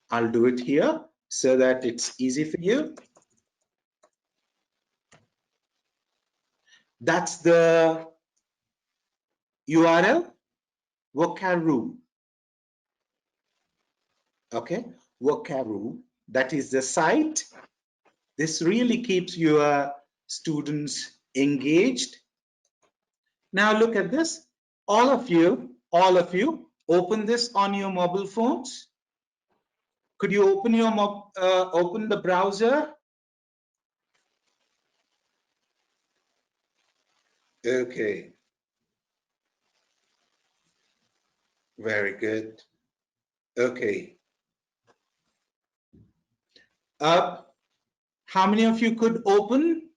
I'll do it here so that it's easy for you. That's the URL, Vocaroo. Okay, Vocaroo, that is the site. This really keeps your students engaged. Now look at this. All of you, open this on your mobile phones. Could you open your open the browser? Okay. Very good. Okay. How many of you could open?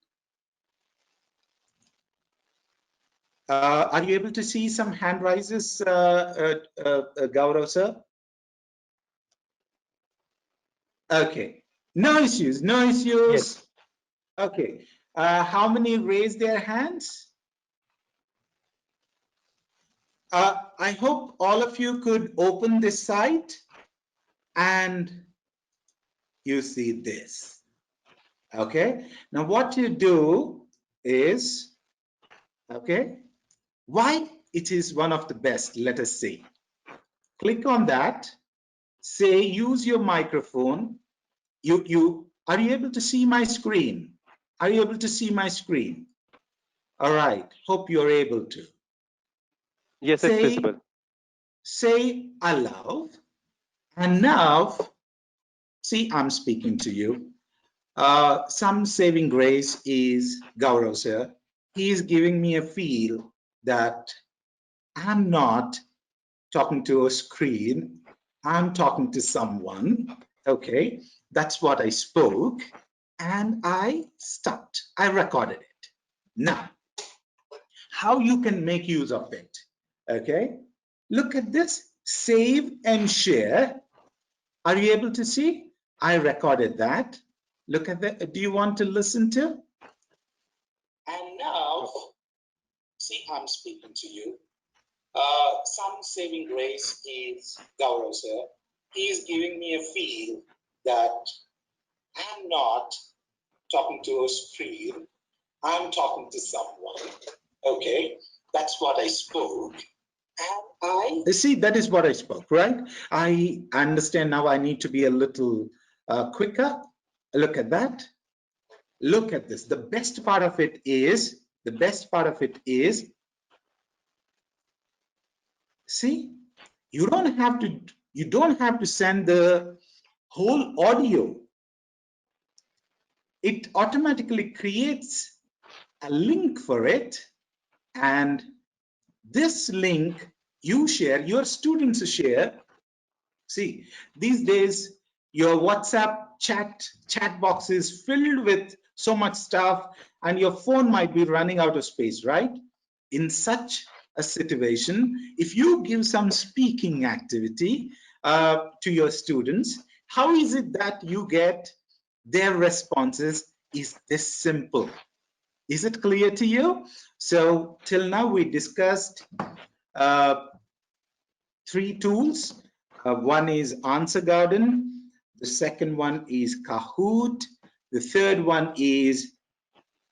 Are you able to see some hand rises, Gaurav sir? Okay. No issues. No issues. Yes. Okay. How many raised their hands? I hope all of you could open this site and you see this. Okay. Now what you do is, okay, why it is one of the best, let us see. Click on that. Say use your microphone. Are you able to see my screen? Are you able to see my screen? All right. Hope you're able to. Yes, it's visible. Say allow, and now see I'm speaking to you. Some saving grace is Gaurav sir. He is giving me a feel that I'm not talking to a screen. I'm talking to someone. Okay, that's what I spoke, and I stopped. I recorded it. Now, how you can make use of it? Okay, look at this. Save and share. Are you able to see? I recorded that. Look at that. Do you want to listen to? And now, see, I'm speaking to you. Some saving grace is Gaurav sir. He is giving me a feel that I'm not talking to a screen. I'm talking to someone. Okay, that's what I spoke. And I see, that is what I spoke, right? I understand now I need to be a little quicker. Look at that. Look at this. The best part of it is the best part of it is, see, you don't have to send the whole audio. It automatically creates a link for it, and this link you share, your students share. See, these days your WhatsApp chat box is filled with so much stuff, and your phone might be running out of space, right? In such a situation, if you give some speaking activity to your students, how is it that you get their responses? Is this simple? Is it clear to you? So till now we discussed 3 tools. One is Answer Garden, the second one is Kahoot, the third one is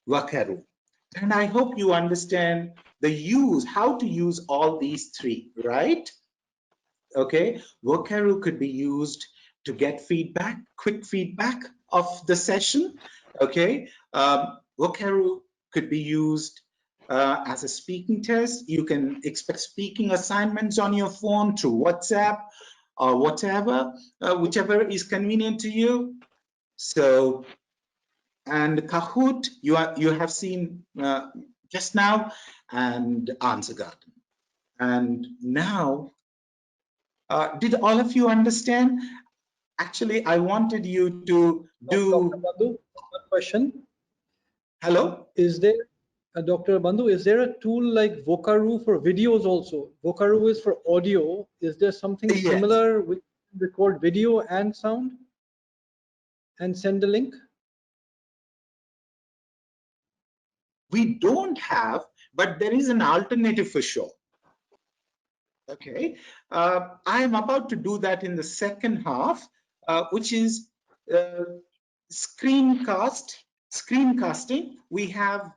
Wakaru. And I hope you understand how to use all these 3, right? Okay, Wakaru could be used to get feedback, quick feedback of the session. Okay, Wakaru could be used as a speaking test. You can expect speaking assignments on your phone through WhatsApp or whatever, whichever is convenient to you. So, and Kahoot, you have seen just now, and Answer Garden. And now, did all of you understand? Actually, I wanted you to do. Dr. Bandhu, one question. Hello? Is there, Dr. Bandhu, is there a tool like Vocaroo for videos also? Vocaroo is for audio. Is there something Yes. similar with record video and sound and send a link? We don't have, but there is an alternative for sure. Okay, I am about to do that in the second half, which is screencasting. We have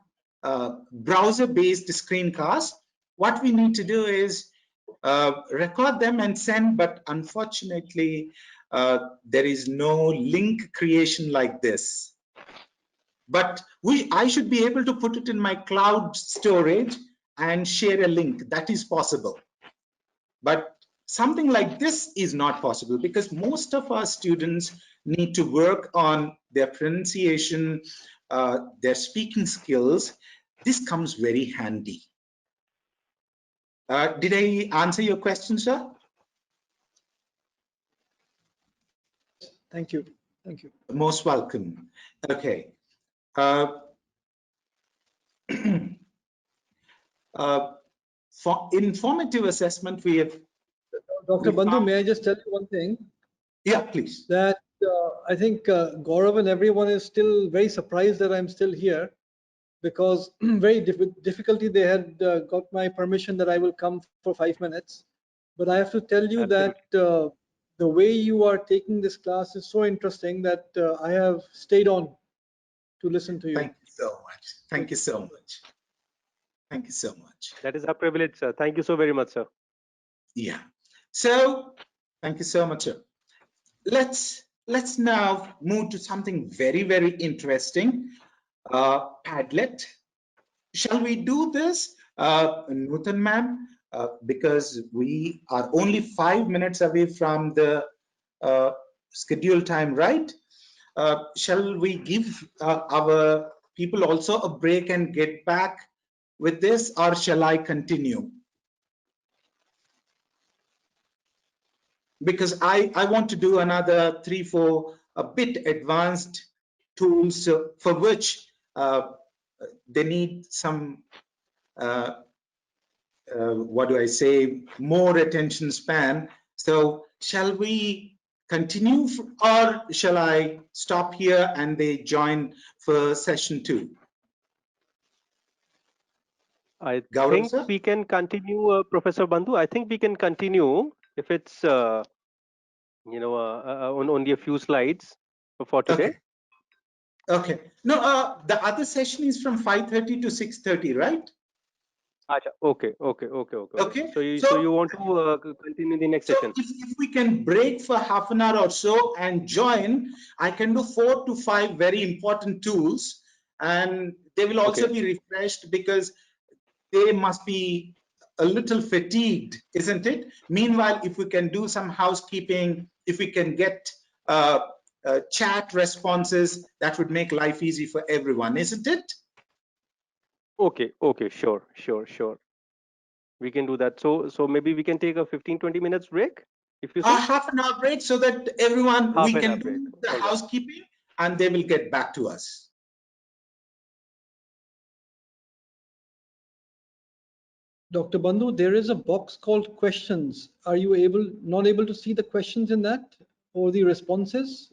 browser-based screencast. What we need to do is record them and send, but unfortunately, there is no link creation like this. But I should be able to put it in my cloud storage and share a link. That is possible. But something like this is not possible because most of our students need to work on their pronunciation, their speaking skills. This comes very handy. Did I answer your question, sir? Thank you. Thank you. Most welcome. Okay. For informative assessment, we have. Dr. Bandhu, may I just tell you one thing? Yeah, please. That I think Gaurav and everyone is still very surprised that I'm still here, because very difficulty they had got my permission that I will come for 5 minutes. But I have to tell you Absolutely. that the way you are taking this class is so interesting that I have stayed on to listen to you. Thank you so much. Thank you so much. Thank you so much. That is our privilege, sir. Thank you so very much, sir. Yeah. So thank you so much, sir. Let's now move to something very, very interesting. Padlet. Shall we do this, Nutan ma'am? Because we are only 5 minutes away from the scheduled time, right? Shall we give our people also a break and get back with this, or shall I continue? Because I want to do another 3-4 a bit advanced tools for which they need some what do I say, more attention span. So shall we continue, or shall I stop here and they join for session 2? I Gaurav, think sir? we can continue, Professor Bandhu. I think we can continue if it's only a few slides for today. Okay. Okay. No, the other session is from 5:30 to 6:30, right? Okay. Okay. So you want to continue the next session? If we can break for half an hour or so and join, I can do 4 to 5 very important tools, and they will also Okay. be refreshed because they must be a little fatigued, isn't it? Meanwhile, if we can do some housekeeping, if we can get chat responses, that would make life easy for everyone, isn't it? Okay. Okay. Sure. Sure. Sure. We can do that. So maybe we can take a 15-20 minutes break, if you say. Half an hour break so that everyone, Half we an hour can break. do the All right. housekeeping and they will get back to us. Dr. Bandhu, there is a box called questions. Are you not able to see the questions in that or the responses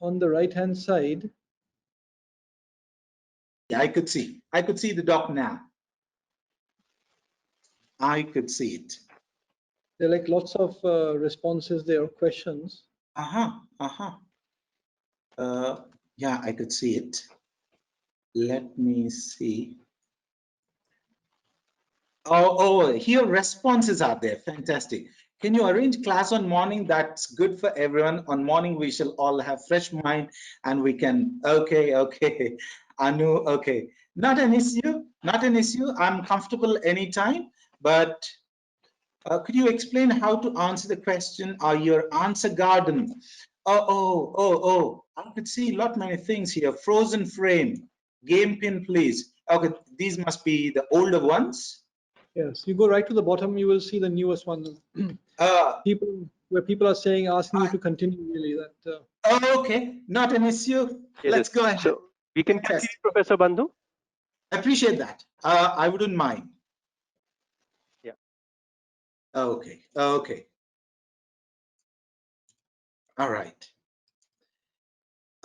on the right-hand side? Yeah, I could see the doc now. I could see it. There are like lots of responses there, questions. Yeah, I could see it. Let me see. Oh, here responses are there. Fantastic. Can you arrange class on morning? That's good for everyone. On morning, we shall all have fresh mind and we can, okay. Anu, okay. Not an issue, not an issue. I'm comfortable anytime, but could you explain how to answer the question, are your answer garden? Oh, I could see lot many things here. Frozen frame, game pin, please. Okay, these must be the older ones. Yes, you go right to the bottom, you will see the newest one. People are saying, asking you to continue really that. Okay, not an issue. Yes. Let's go ahead. So we can continue, Fantastic. Professor Bandhu. Appreciate that. I wouldn't mind. Yeah. Okay. All right.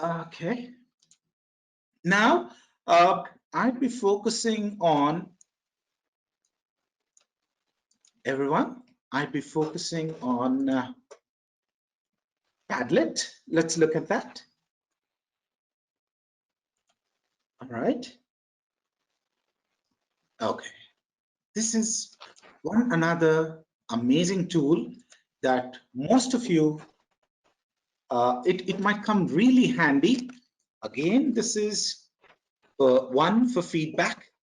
Okay. Now, I'd be focusing on everyone. I'd be focusing on Padlet. Let's look at that. All right. Okay. This is another amazing tool that most of you, it might come really handy. Again, this is one for feedback.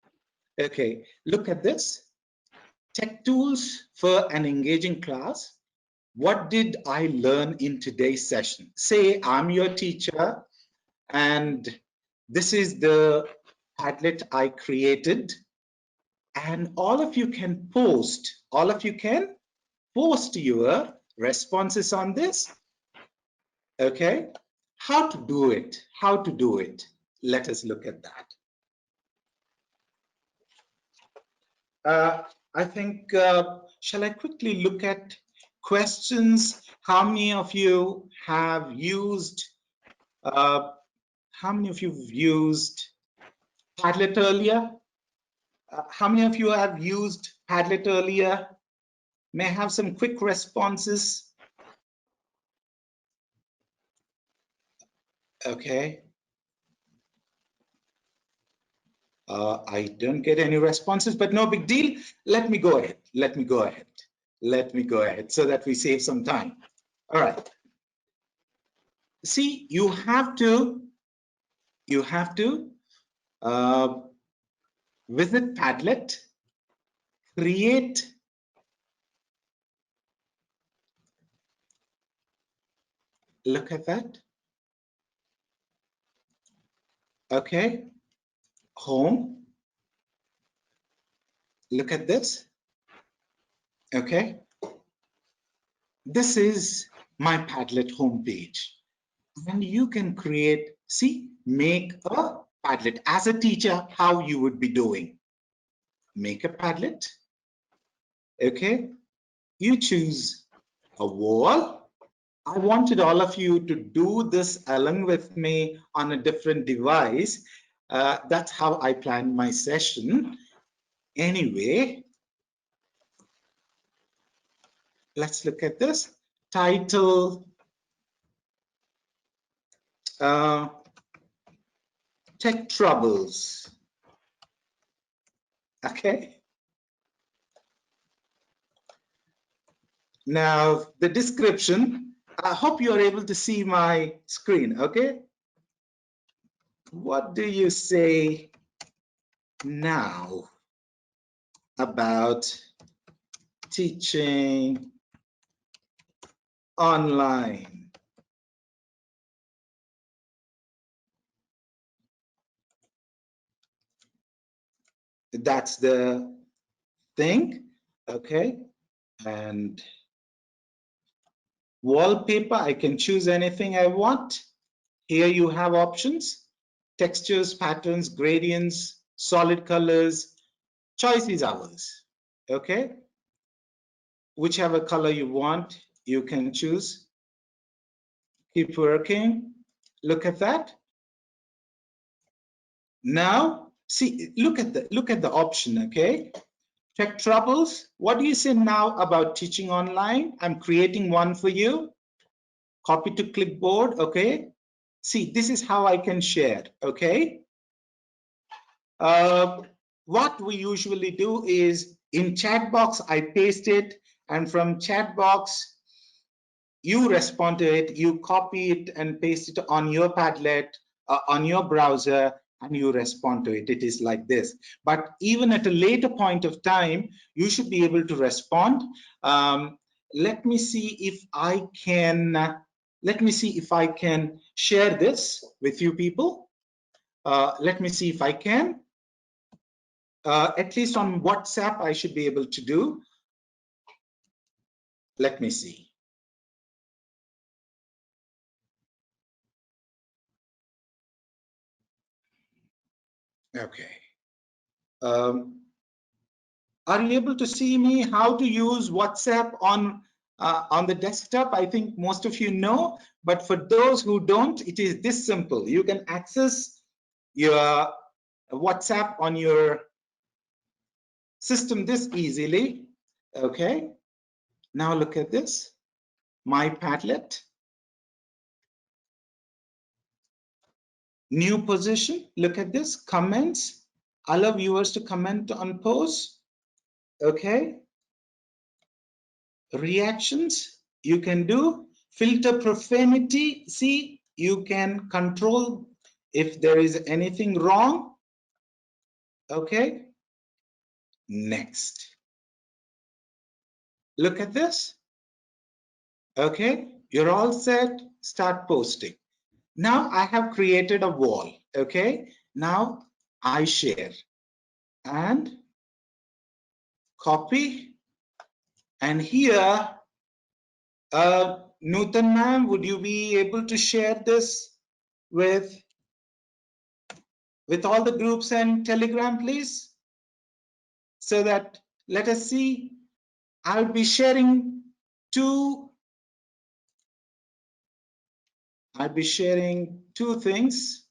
Okay, look at this. Tech tools for an engaging class. What did I learn in today's session? Say I'm your teacher and this is the Padlet I created, and all of you can post your responses on this. Okay, how to do it? Let us look at that. I think, shall I quickly look at questions? How many of you have used Padlet earlier? How many of you have used Padlet earlier? May I have some quick responses? Okay. I don't get any responses, but no big deal. Let me go ahead so that we save some time. All right. See, you have to visit Padlet, create look at that. Okay, home, look at this. Okay, this is my Padlet homepage, and you can create, make a Padlet. As a teacher, how you would be doing. Make a Padlet. Okay, you choose a wall. I wanted all of you to do this along with me on a different device. That's how I planned my session. Anyway, let's look at this. Title, Tech Troubles. Okay. Now, the description, I hope you are able to see my screen, okay? what do you say now about teaching online? That's the thing, okay? And wallpaper, I can choose anything I want. Here you have options: textures, patterns, gradients, solid colors. Choice is ours, okay? Whichever color you want, you can choose. Keep working. Look at that. Now, see, look at the option, okay? Tech troubles. What do you say now about teaching online? I'm creating one for you. Copy to clipboard, okay? See, this is how I can share, okay? What we usually do is in chat box, I paste it, and from chat box, you respond to it, you copy it and paste it on your Padlet, on your browser, and you respond to it. It is like this. But even at a later point of time, you should be able to respond. Let me see if I can. Let me see if I can share this with you people. Let me see if I can. At least on WhatsApp, I should be able to do. Let me see. Okay. Are you able to see me how to use WhatsApp on the desktop? I think most of you know, but for those who don't, it is this simple. You can access your WhatsApp on your system this easily. Okay. Now look at this. My Padlet. New position. Look at this. Comments. Allow viewers to comment on posts. Okay. Reactions. You can do. Filter profanity. See, you can control if there is anything wrong. Okay. Next. Look at this. Okay. You're all set. Start posting. Now I have created a wall. Okay. Now I share and copy. And here, Nutan ma'am, would you be able to share this with all the groups and Telegram, please? So that, let us see, I'll be sharing two things.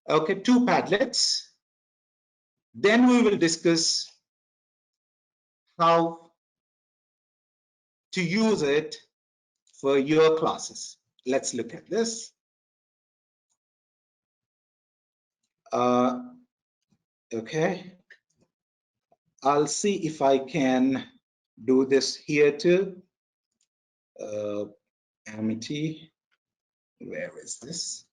Okay, two Padlets. Then we will discuss how to use it for your classes. Let's look at this. Okay, I'll see if I can do this here too. Amity, where is this?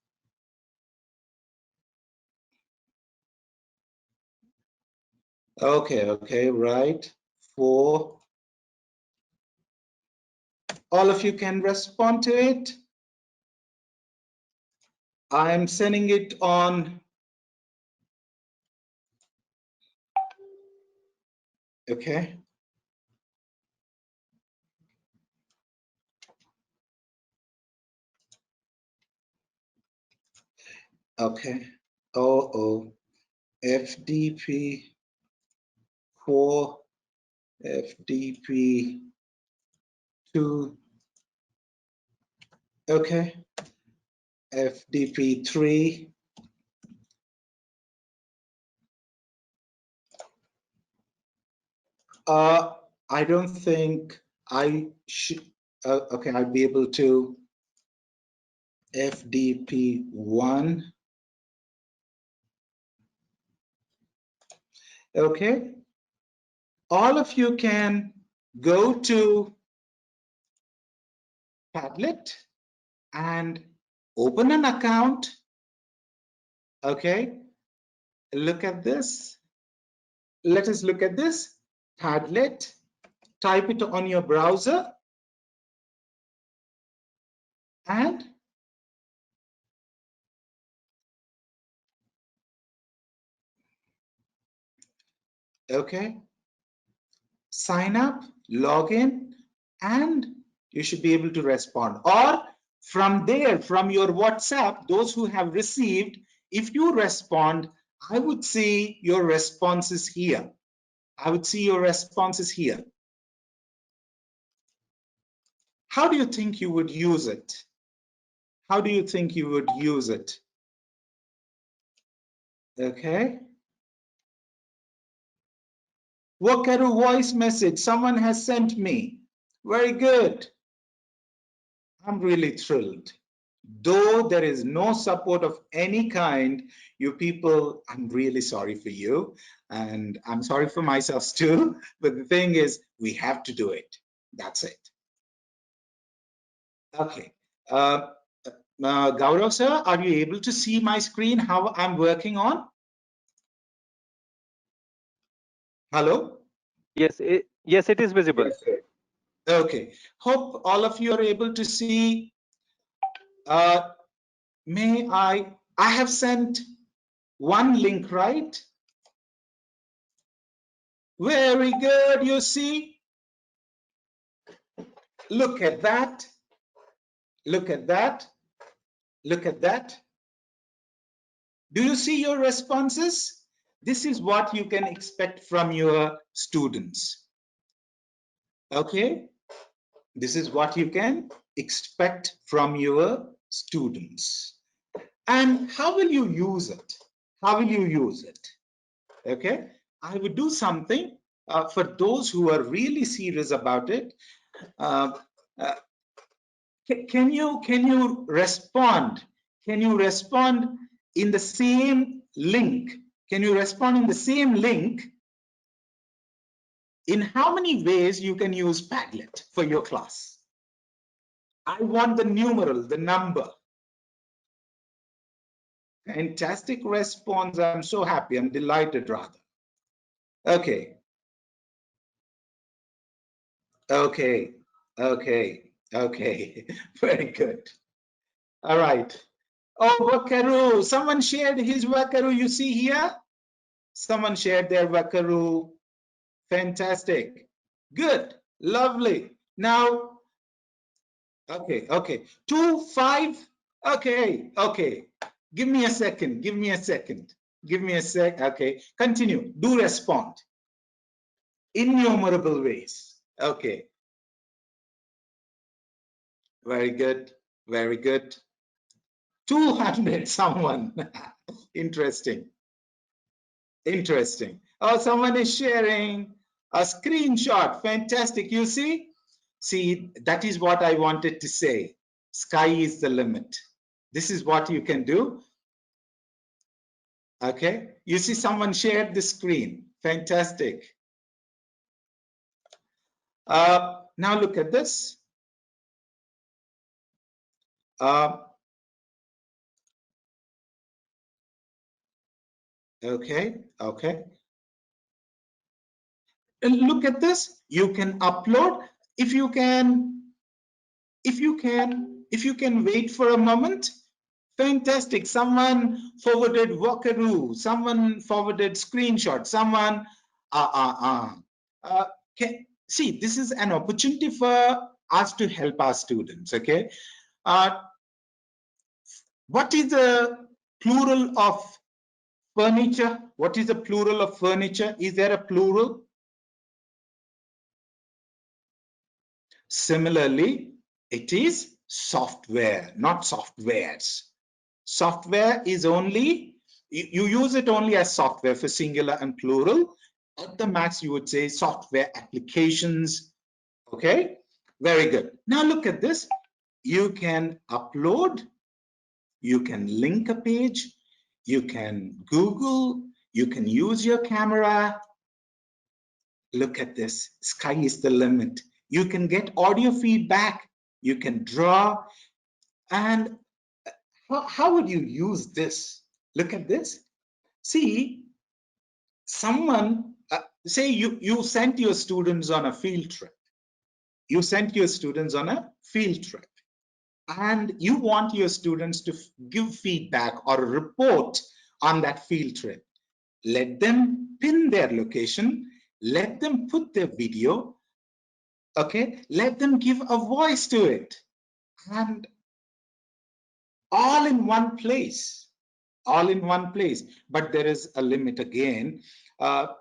Okay, right. For all of you can respond to it. I'm sending it on. Okay. Okay. FDP 4, FDP 2. Okay. FDP 3. I don't think I should. Okay, I'll be able to. FDP 1. Okay. All of you can go to Padlet and open an account Okay, look at this. Let us look at this. Padlet. Type it on your browser. And okay, sign up, log in, and you should be able to respond. Or from there, from your WhatsApp, those who have received, if you respond, I would see your responses here. I would see your responses here. How do you think you would use it? How do you think you would use it? Okay. Wakaru voice message someone has sent me. Very good. I'm really thrilled. Though there is no support of any kind, you people, I'm really sorry for you. And I'm sorry for myself too. But the thing is, we have to do it. That's it. Okay. Gaurav sir, are you able to see my screen, how I'm working on? Hello? Yes, it is visible. Yes, sir. Okay. Hope all of you are able to see. May I have sent one link, right? Very good, you see? Look at that. Look at that. Look at that. Do you see your responses? This is what you can expect from your students. Okay? This is what you can expect from your students. And how will you use it? How will you use it? Okay? I would do something for those who are really serious about it. Can you respond? Can you respond in the same link? Can you respond in the same link? In how many ways you can use Padlet for your class? I want the numeral, the number. Fantastic response. I'm so happy. I'm delighted rather. Okay. Okay. Okay. Okay. Very good. All right. Oh, Wakaru. Someone shared his Wakaru. You see here? Someone shared their Wakaru. Fantastic. Good. Lovely. Now, okay, okay. 2, 5. Okay, okay. Give me a second. Give me a second. Give me a sec. Okay. Continue. Do respond. Innumerable ways. Okay. Very good. Very good. 200 someone. Interesting. Interesting. Oh, someone is sharing a screenshot. Fantastic. You see? See, that is what I wanted to say. Sky is the limit. This is what you can do. Okay. You see someone shared the screen. Fantastic. Now look at this. Okay. Okay. And look at this. You can upload. If you can wait for a moment. Fantastic. Someone forwarded Wakaru. Someone forwarded screenshot. Someone see, this is an opportunity for us to help our students. Okay. What is the plural of furniture? What is the plural of furniture? Is there a plural? Similarly, it is software, not softwares. Software is only, you use it only as software for singular and plural. At the max, you would say software applications. Okay, very good. Now look at this. You can upload, you can link a page, you can Google, you can use your camera. Look at this. Sky is the limit. You can get audio feedback, you can draw. And how would you use this? Look at this. See, someone, say you sent your students on a field trip. You sent your students on a field trip, and you want your students to give feedback or report on that field trip. Let them pin their location, let them put their video, okay, let them give a voice to it, and all in one place, all in one place. But there is a limit again.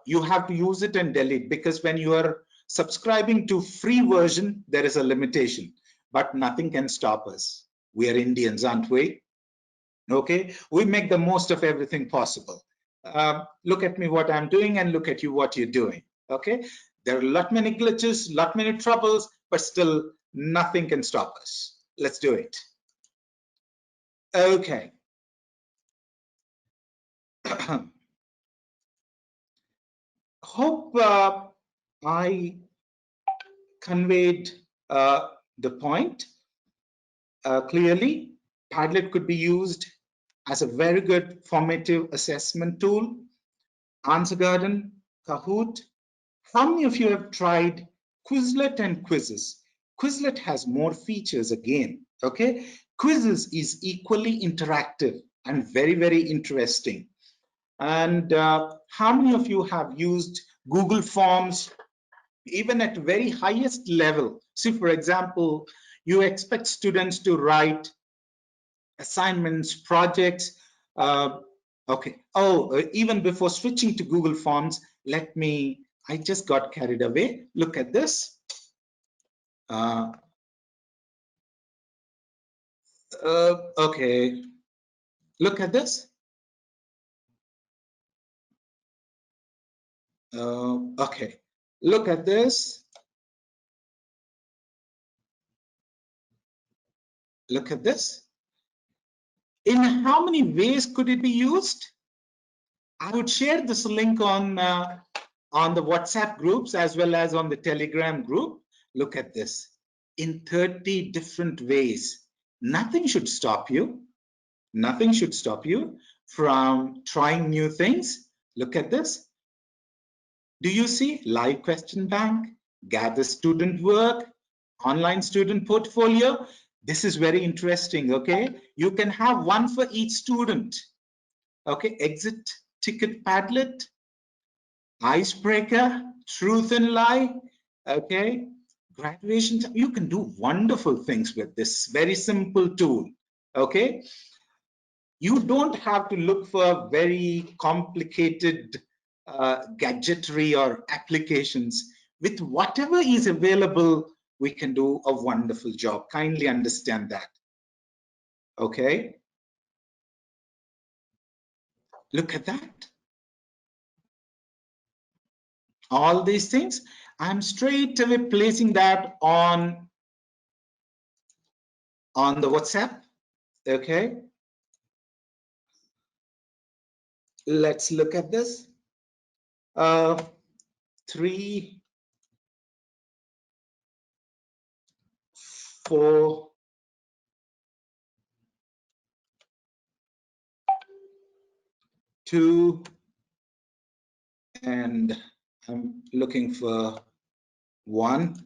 You have to use it and delete, because when you are subscribing to free version, there is a limitation, but nothing can stop us. We are Indians, aren't we? Okay, we make the most of everything possible. Look at me what I'm doing, and look at you what you're doing. Okay, there are a lot many glitches, lot many troubles, but still nothing can stop us. Let's do it. Okay. Hope I conveyed the point clearly. Padlet could be used as a very good formative assessment tool. Answer Garden, Kahoot. How many of you have tried Quizlet and Quizzes? Quizlet has more features again, okay? Quizzes is equally interactive and very, very interesting. And how many of you have used Google Forms, even at very highest level? See, for example, you expect students to write assignments, projects. Okay. Oh, even before switching to Google Forms, I just got carried away. Look at this. Okay. Look at this. Okay. Look at this. Look at this. In how many ways could it be used? I would share this link on the WhatsApp groups as well as on the Telegram group. Look at this. In 30 different ways. Nothing should stop you. Nothing should stop you from trying new things. Look at this. Do you see live question bank, gather student work, online student portfolio? This is very interesting, okay? You can have one for each student. Okay, exit ticket Padlet, icebreaker, truth and lie, okay? Graduation, you can do wonderful things with this very simple tool, okay? You don't have to look for very complicated gadgetry or applications. With whatever is available, we can do a wonderful job. Kindly understand that. Okay. Look at that. All these things, I'm straight away placing that on the WhatsApp. Okay. Let's look at this. 3, 4, 2, and I'm looking for 1.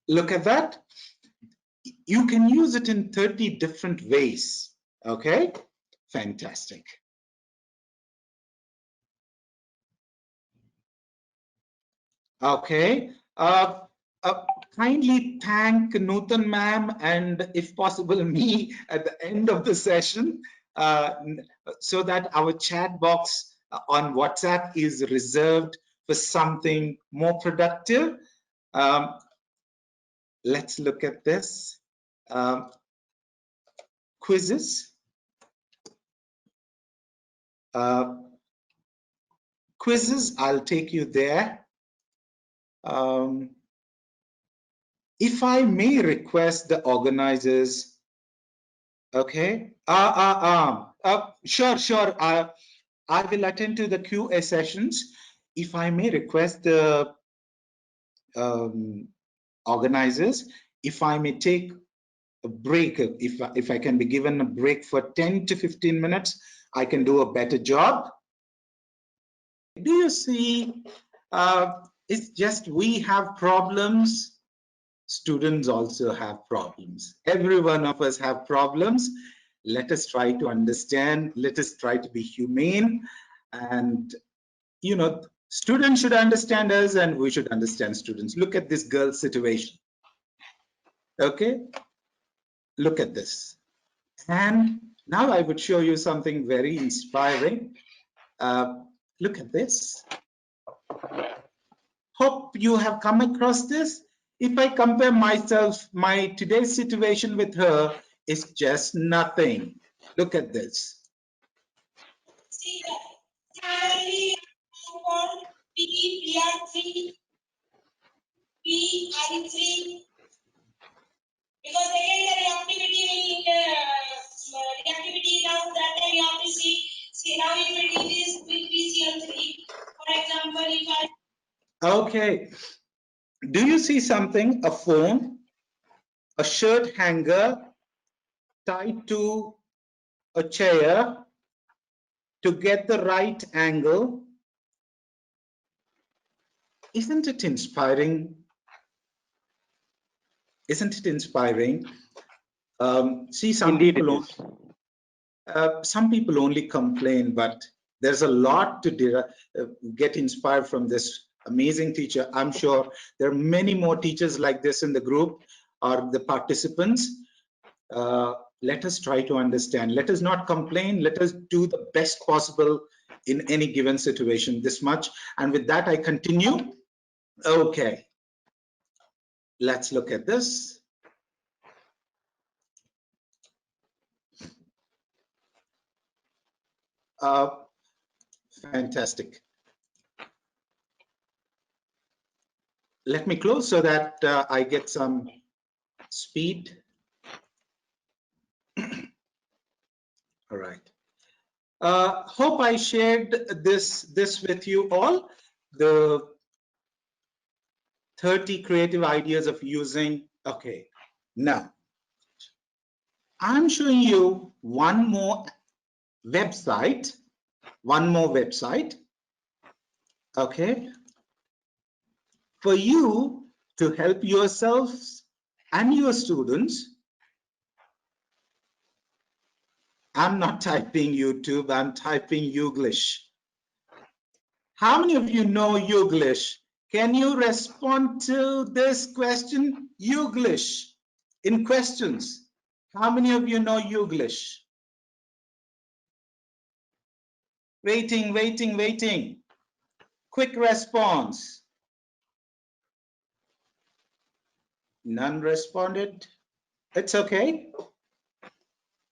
Look at that. You can use it in 30 different ways. Okay, fantastic. Okay, kindly thank Nutan ma'am and if possible me at the end of the session so that our chat box on WhatsApp is reserved for something more productive. Let's look at this. Quizzes. Quizzes, I'll take you there. If I may request the organizers, okay? Sure. I will attend to the QA sessions. If I may request the organizers, if I may take a break, if I can be given a break for 10 to 15 minutes, I can do a better job. Do you see? It's just we have problems. Students also have problems. Every one of us have problems. Let us try to understand. Let us try to be humane. And, you know, students should understand us and we should understand students. Look at this girl's situation. Okay, look at this. And now I would show you something very inspiring. Look at this. Hope you have come across this. If I compare myself, my today's situation with her is just nothing. Look at this. See that. Similarly, for P, PR3, PI3, because again the reactivity will reactivity now that time you have to see now if it is with PCl3, for example, if I Okay. Do you see something? A phone, a shirt hanger tied to a chair to get the right angle. Isn't it inspiring? Isn't it inspiring? See, Indeed, it is. some people only complain, but there's a lot to get inspired from this amazing teacher. I'm sure there are many more teachers like this in the group or the participants. Let us try to understand. Let us not complain. Let us do the best possible in any given situation. This much. And with that, I continue. Okay. Let's look at this. Fantastic. Let me close so that I get some speed. All right. Hope I shared this with you all. The 30 creative ideas of using. Okay. Now, I'm showing you one more website. Okay. For you to help yourselves and your students. I'm not typing YouTube, I'm typing Youglish. How many of you know Youglish? Can you respond to this question? Youglish in questions. How many of you know Youglish? Waiting. Quick response. None responded. It's okay.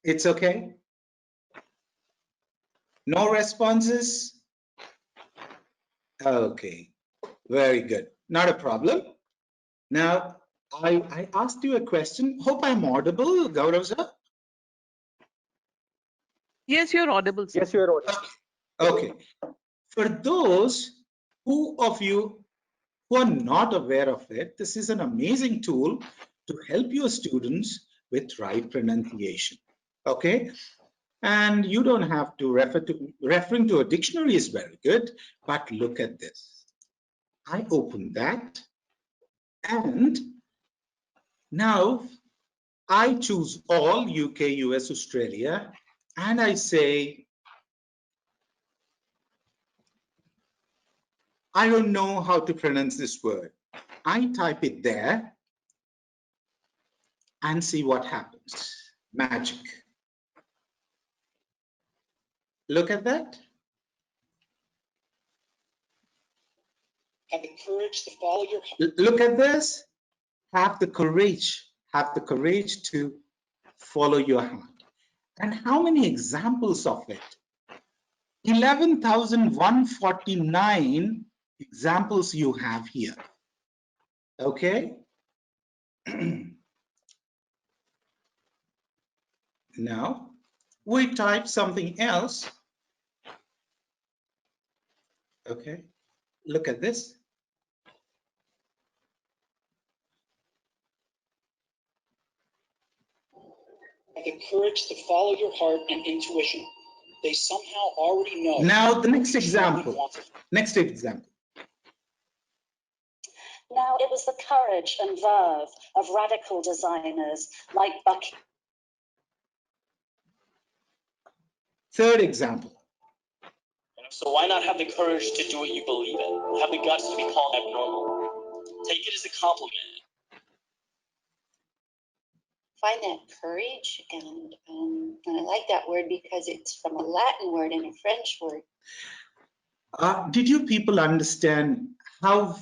It's okay. No responses. Okay, very good. Not a problem. Now, I asked you a question. Hope I'm audible, Gaurav sir. Yes, you're audible, sir. Yes, you are audible. Okay. For those of you who are not aware of it, this is an amazing tool to help your students with right pronunciation. Okay. And you don't have to referring to a dictionary is very good, but look at this. I open that and now I choose all UK, US, Australia, and I say, I don't know how to pronounce this word. I type it there and see what happens. Magic. Look at that. have the courage to follow your Look at this. Have the courage to follow your heart. And how many examples of it? 11,149 examples you have here. Okay. Now we type something else. Okay. Look at this. the courage to follow your heart and intuition. They somehow already know. Now the next what you truly example. want. Next example. Now it was the courage and verve of radical designers like Bucky. Third example. So why not have the courage to do what you believe in? Have the guts to be called abnormal. Take it as a compliment. Find that courage, and I like that word because it's from a Latin word and a French word. Did you people understand how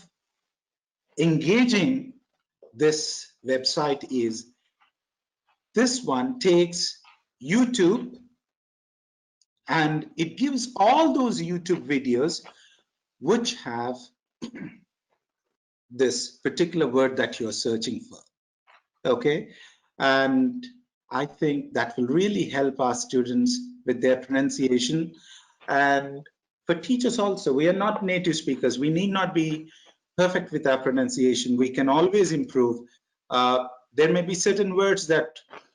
engaging this website is? This one takes YouTube and it gives all those YouTube videos which have this particular word that you're searching for. Okay, and I think that will really help our students with their pronunciation. And for teachers also, we are not native speakers. We need not be perfect with our pronunciation. We can always improve. There may be certain words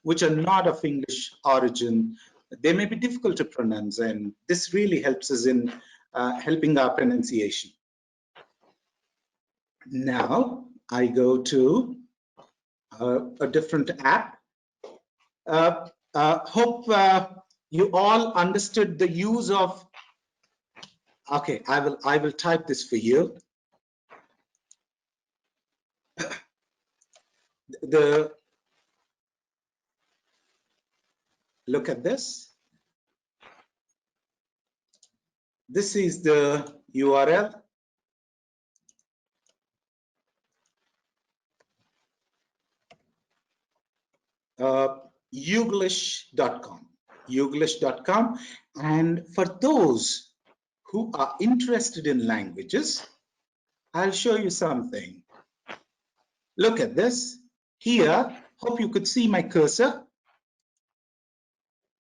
which are not of English origin. They may be difficult to pronounce, and this really helps us in helping our pronunciation. Now I go to a different app. Hope you all understood the use of. Okay, I will type this for you. Look at this. This is the URL. Youglish.com. And for those who are interested in languages, I'll show you something. Look at this. Here, hope you could see my cursor.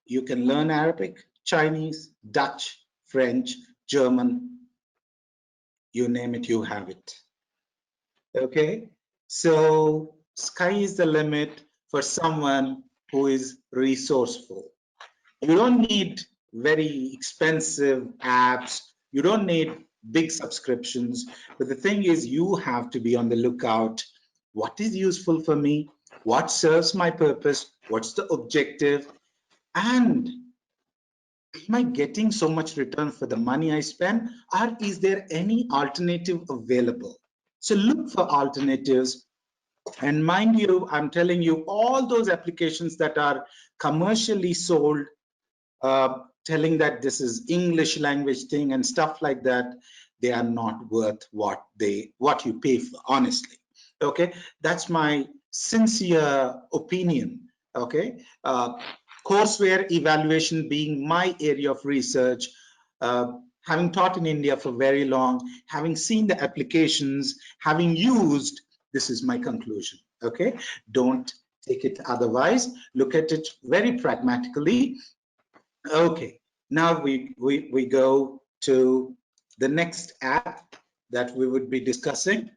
You can learn Arabic, Chinese, Dutch, French, German, you name it, you have it. Okay, so sky is the limit for someone who is resourceful. You don't need very expensive apps. You don't need big subscriptions. But the thing is, you have to be on the lookout. What is useful for me? What serves my purpose? What's the objective? And am I getting so much return for the money I spend? Or is there any alternative available? So look for alternatives. And mind you, I'm telling you, all those applications that are commercially sold, telling that this is English language thing and stuff like that, they are not worth what you pay for, honestly. Okay, that's my sincere opinion. Okay, courseware evaluation being my area of research, having taught in India for very long, having seen the applications, having used, this is my conclusion. Okay, don't take it otherwise. Look at it very pragmatically. Okay, now we go to the next app that we would be discussing.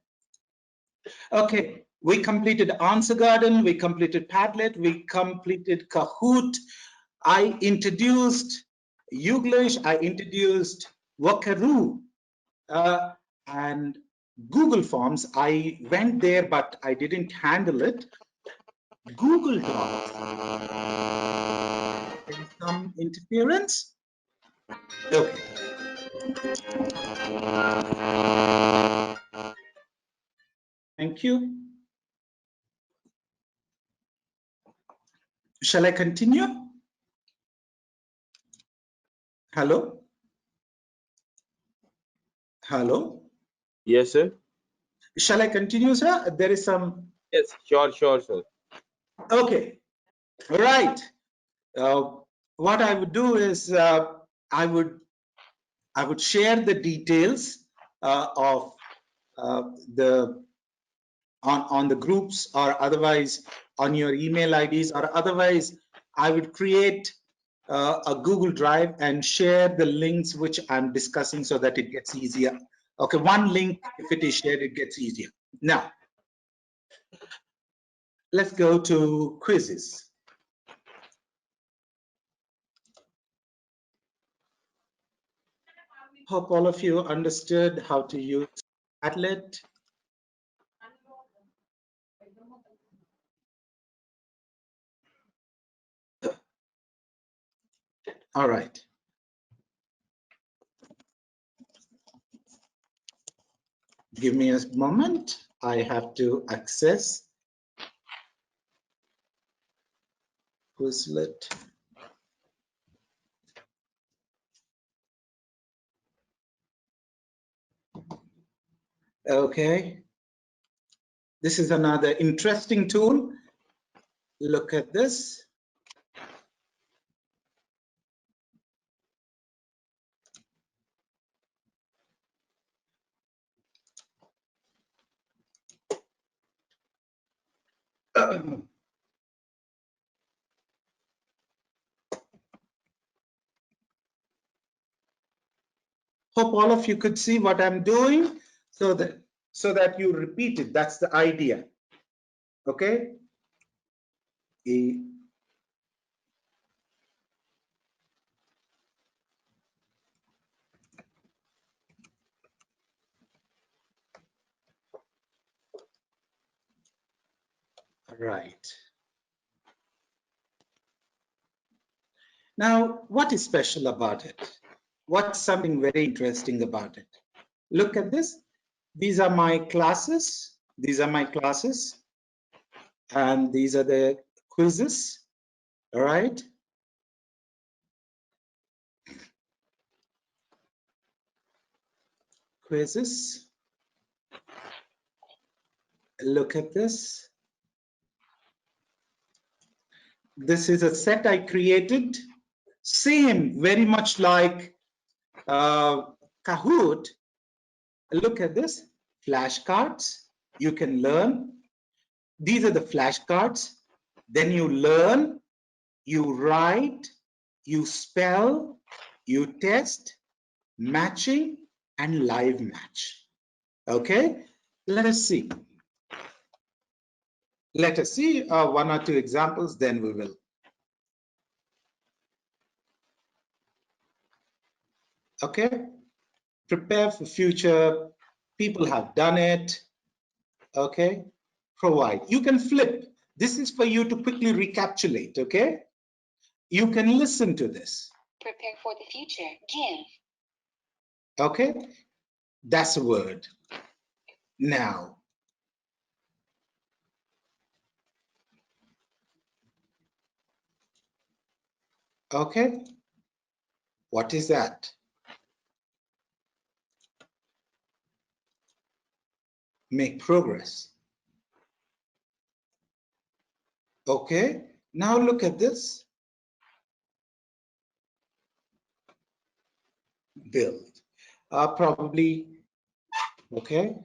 Okay, we completed Answer Garden, we completed Padlet, we completed Kahoot. I introduced Youglish, I introduced Wakaru, and Google Forms. I went there, but I didn't handle it. Google Docs. There is some interference. Okay. Thank you. Shall I continue? Hello? Hello? Yes, sir. Shall I continue, sir? There is some. Yes, sure, sir. Okay. All right. What I would do is I would share the details of on the groups, or otherwise on your email IDs, or otherwise I would create a Google Drive and share the links which I'm discussing so that it gets easier. Okay, one link, if it is shared, it gets easier. Now, let's go to quizzes. Hope all of you understood how to use Padlet. All right. Give me a moment. I have to access Quizlet. Okay. This is another interesting tool. Look at this. Hope all of you could see what I'm doing so that you repeat it. That's the idea. Okay. Right. Now, what is special about it? What's something very interesting about it? Look at this. These are my classes. These are my classes. And these are the quizzes. All right. Quizzes. Look at this. This is a set I created. Same, very much like Kahoot. Look at this. Flashcards. You can learn. These are the flashcards. Then you learn, you write, you spell, you test, matching, and live match. Okay, let us see. Let us see one or two examples, then we will. Okay, prepare for future. People have done it. Okay, provide. You can flip. This is for you to quickly recapitulate. Okay, you can listen to this. Prepare for the future. Give. Okay, that's a word. Now, okay, what is that? Make progress. Okay, now look at this. Build. Probably, okay.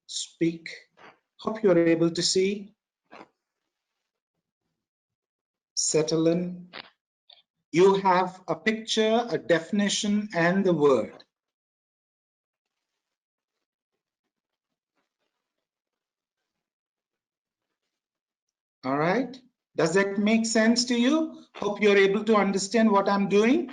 Speak. Hope you're able to see. Settle in. You have a picture, a definition, and the word. All right. Does that make sense to you? Hope you're able to understand what I'm doing.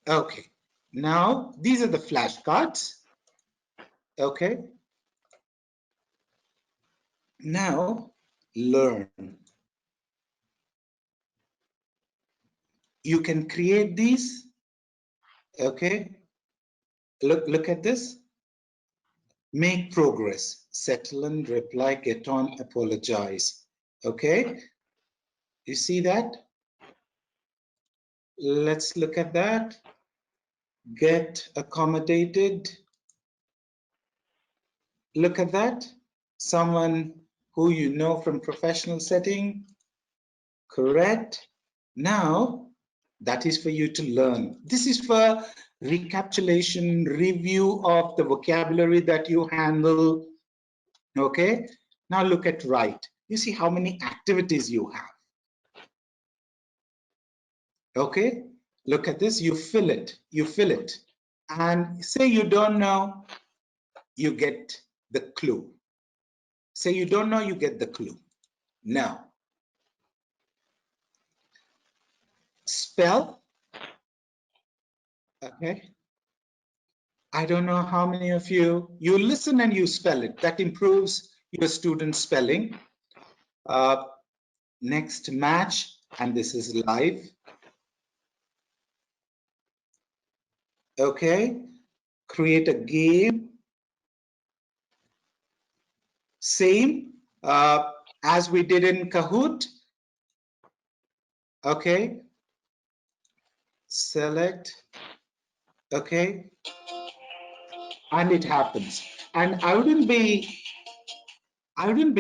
Okay. Now, these are the flashcards. Okay. Now, learn. You can create these. Okay. Look at this. Make progress. Settle and reply, get on, apologize. Okay. You see that? Let's look at that. Get accommodated. Look at that. Someone who you know from professional setting. Correct. Now, that is for you to learn. This is for recapitulation, review of the vocabulary that you handle. Okay. Now look at write. You see how many activities you have. Okay. Look at this. You fill it. You fill it. And say you don't know, you get the clue. Say you don't know, you get the clue. Now, spell. Okay. I don't know how many of you listen and you spell it. That improves your student spelling. Next, match, and this is live. Okay. Create a game. Same as we did in Kahoot. Okay. Select. Okay. And it happens. And I wouldn't be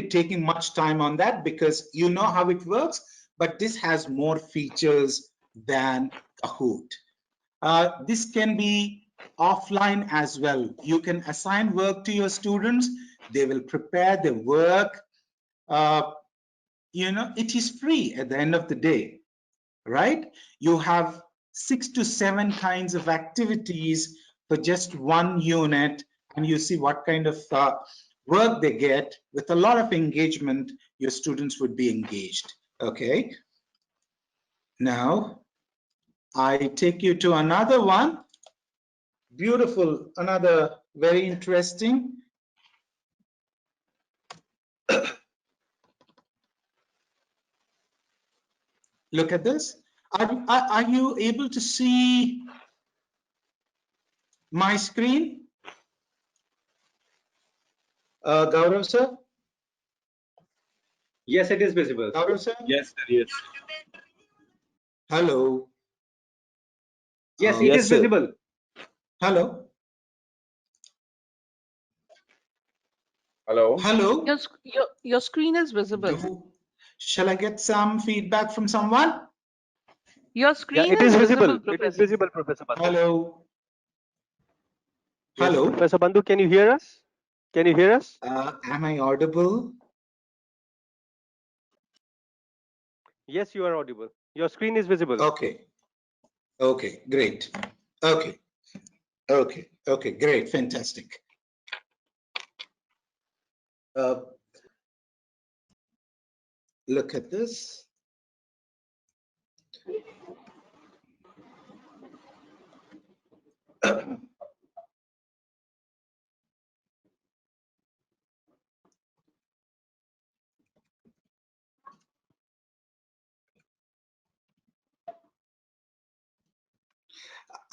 taking much time on that because you know how it works, but this has more features than Kahoot. This can be offline as well. You can assign work to your students. They will prepare the work. You know, it is free at the end of the day, right? You have 6 to 7 kinds of activities for just one unit, and you see what kind of work they get. With a lot of engagement, your students would be engaged. Okay. Now, I take you to another one. Beautiful, another very interesting. Look at this. Are you able to see my screen? Gaurav sir? Yes, it is visible. Gaurav sir? Yes, sir. Yes. Hello. Yes, it Yes, is sir. visible. Hello. Hello. Hello. Your screen is visible. Shall I get some feedback from someone? Your Yeah, screen it is visible. It Professor. is visible, Professor Bandhu. Hello. Yes, Hello. Professor Bandhu, can you hear us? Can you hear us? Am I audible? Yes, you are audible. Your screen is visible. Okay. Okay, great. Okay. Okay. Okay, great. Fantastic. Look at this.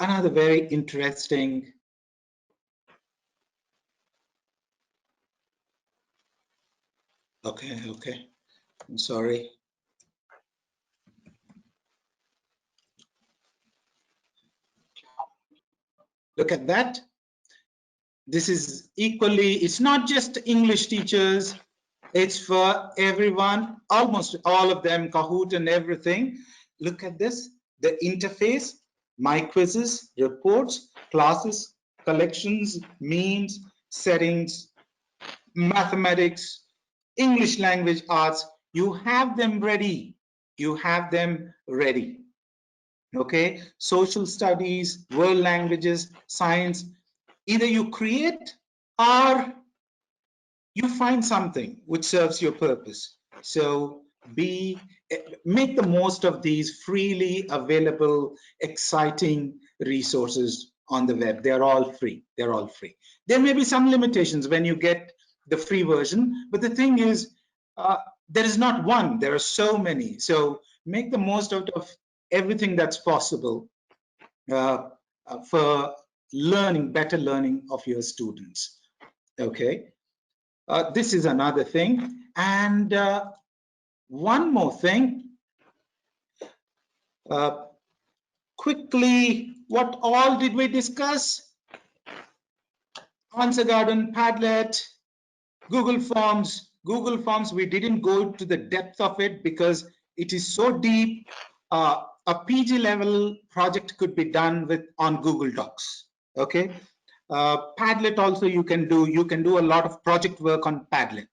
Another very interesting. Okay, okay. I'm sorry. Look at that. This is equally, it's not just English teachers, it's for everyone, almost all of them, Kahoot and everything. Look at this, the interface, my quizzes, reports, classes, collections, memes, settings, mathematics, English language arts, you have them ready. You have them ready. Okay, social studies, world languages, science, either you create or you find something which serves your purpose. So make the most of these freely available, exciting resources on the web. They're all free. They're all free. There may be some limitations when you get the free version, but the thing is, there is not one. There are so many. So make the most out of everything that's possible for learning, better learning of your students. Okay. This is another thing. And one more thing. Quickly, what all did we discuss? Answer Garden, Padlet, Google Forms. Google Forms, we didn't go to the depth of it because it is so deep. A PG level project could be done on Google Docs. Okay. Padlet also you can do a lot of project work on Padlet.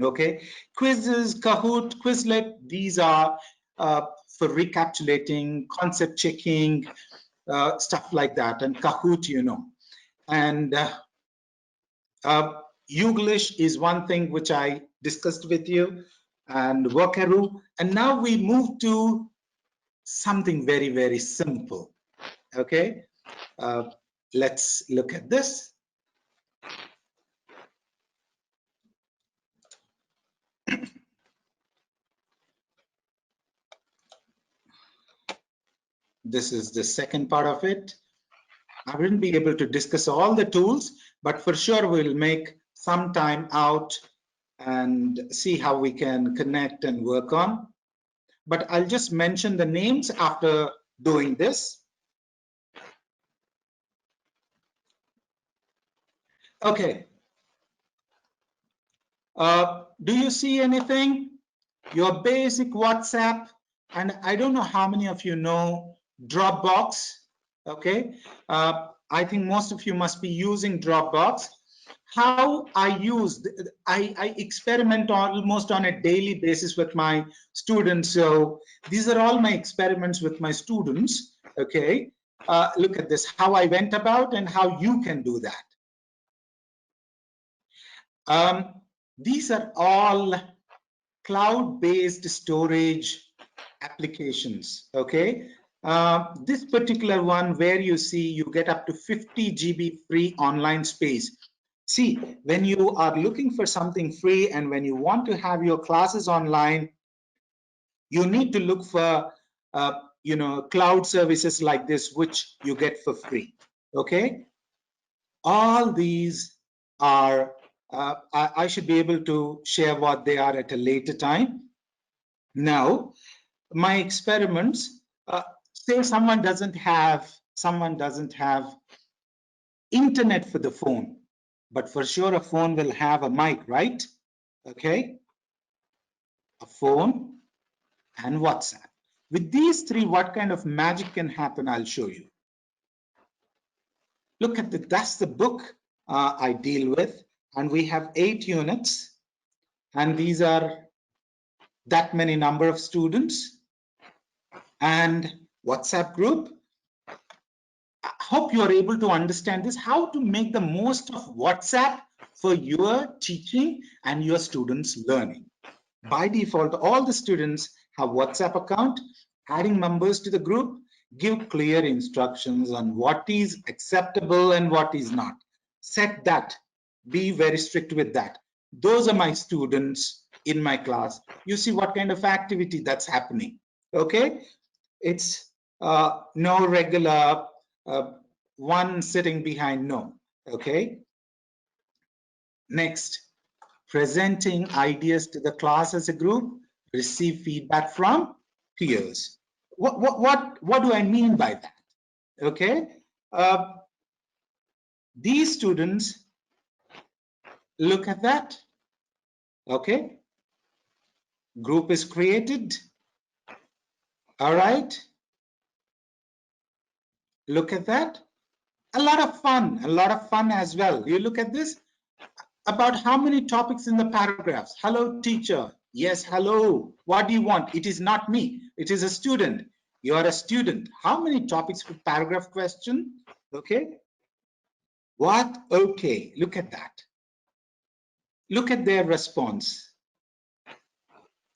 Okay, quizzes, Kahoot, Quizlet, these are for recapitulating, concept checking, stuff like that, and Kahoot, you know. And Youglish is one thing which I discussed with you, and Workaroo. And now we move to something very, very simple. Okay, let's look at this. This is the second part of it. I wouldn't be able to discuss all the tools, but for sure we'll make some time out and see how we can connect and work on. But I'll just mention the names after doing this. Okay. Do you see anything? Your basic WhatsApp, and I don't know how many of you know Dropbox. Okay. I think most of you must be using Dropbox. How I experiment almost on a daily basis with my students. So these are all my experiments with my students. Okay. Look at this, how I went about and how you can do that. These are all cloud-based storage applications. Okay. This particular one where you see you get up to 50 GB free online space. See, when you are looking for something free and when you want to have your classes online, you need to look for cloud services like this, which you get for free. Okay. All these are I should be able to share what they are at a later time. Now, my experiments, say someone doesn't have internet for the phone, but for sure a phone will have a mic, right? Okay, a phone and WhatsApp. With these three, what kind of magic can happen? I'll show you. Look at that's the book I deal with, and we have 8 units, and these are that many number of students. And WhatsApp group. I hope you are able to understand this, how to make the most of WhatsApp for your teaching and your students' learning. By default, all the students have WhatsApp account. Adding members to the group, give clear instructions on what is acceptable and what is not. Set that. Be very strict with that. Those are my students in my class. You see what kind of activity that's happening. Okay, it's no regular one sitting behind, no. Okay. Next, presenting ideas to the class as a group, receive feedback from peers. What do I mean by that? Okay. These students, look at that. Okay. Group is created. All right. Look at that. A lot of fun as well. You look at this. About how many topics in the paragraphs? Hello, teacher. Yes, hello. What do you want? It is not me. It is a student. You are a student. How many topics per paragraph question? Okay. What? Okay. Look at that. Look at their response.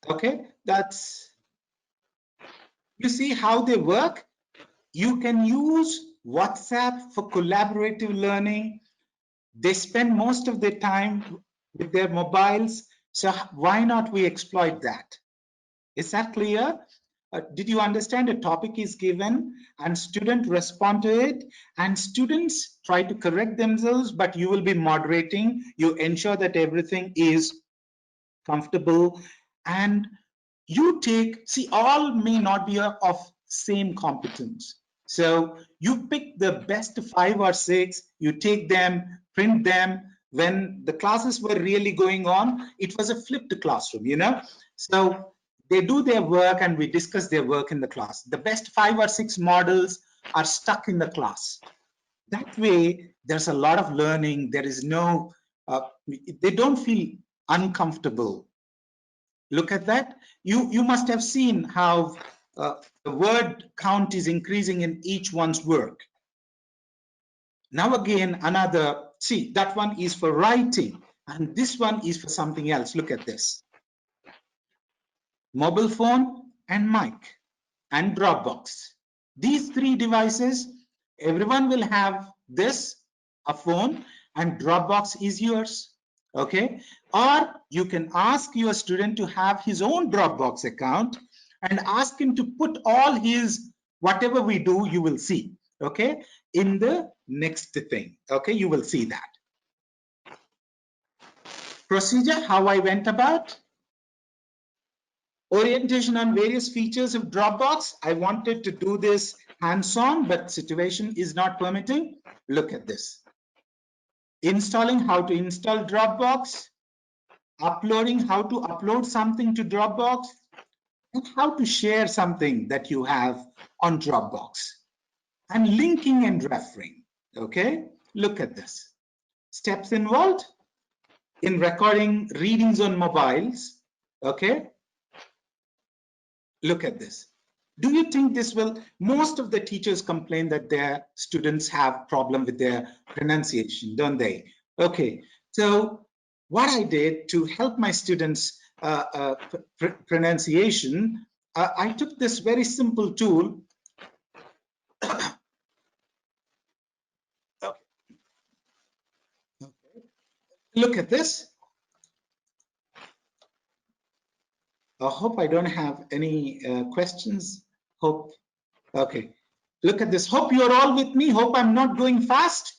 Okay. That's, you see how they work? You can use WhatsApp for collaborative learning. They spend most of their time with their mobiles. So why not we exploit that? Is that clear? Did you understand? A topic is given and students respond to it, and students try to correct themselves, but you will be moderating. You ensure that everything is comfortable, and you take, see, all may not be of same competence. So you pick the best 5 or 6, you take them, print them. When the classes were really going on, it was a flipped classroom, you know. So they do their work and we discuss their work in the class. The best 5 or 6 models are stuck in the class. That way, there's a lot of learning. There is no, they don't feel uncomfortable. Look at that. You must have seen how the word count is increasing in each one's work. Now again, another, see, that one is for writing and this one is for something else. Look at this. Mobile phone and mic and Dropbox. These three devices, everyone will have this, a phone, and Dropbox is yours. Okay, or you can ask your student to have his own Dropbox account and ask him to put all his, whatever we do, you will see, okay, in the next thing. Okay, you will see that. Procedure, how I went about. Orientation on various features of Dropbox. I wanted to do this hands-on, but situation is not permitting. Look at this. Installing, how to install Dropbox. Uploading, how to upload something to Dropbox. And how to share something that you have on Dropbox. And linking and referring. Okay, look at this. Steps involved in recording readings on mobiles. Okay. Look at this. Do you think this will, most of the teachers complain that their students have problem with their pronunciation, don't they? Okay, so what I did to help my students pronunciation, I took this very simple tool. Okay. Look at this. I hope I don't have any questions. Hope, okay. Look at this. Hope you're all with me. Hope I'm not going fast.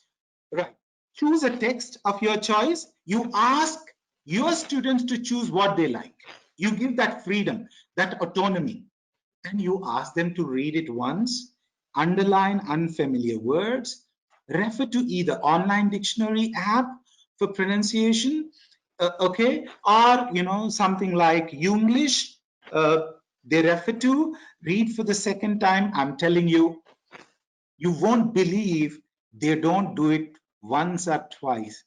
Right. Choose a text of your choice. You ask your students to choose what they like. You give that freedom, that autonomy, and you ask them to read it once, underline unfamiliar words, refer to either online dictionary app for pronunciation, okay, or something like Younglish, they refer to, read for the second time. I'm telling you, you won't believe they don't do it once or twice.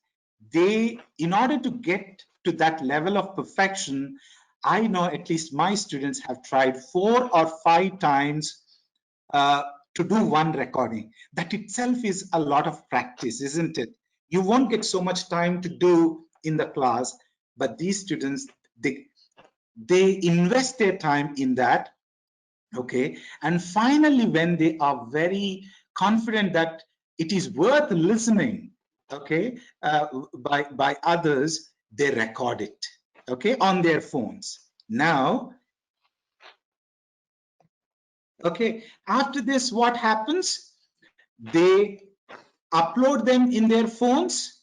They, in order to get to that level of perfection, I know at least my students have tried 4 or 5 times to do one recording. That itself is a lot of practice, isn't it? You won't get so much time to do in the class, but these students, they invest their time in that. Okay, and finally, when they are very confident that it is worth listening, okay, by others, they record it, okay, on their phones. Now, okay, after this, what happens? They upload them in their phones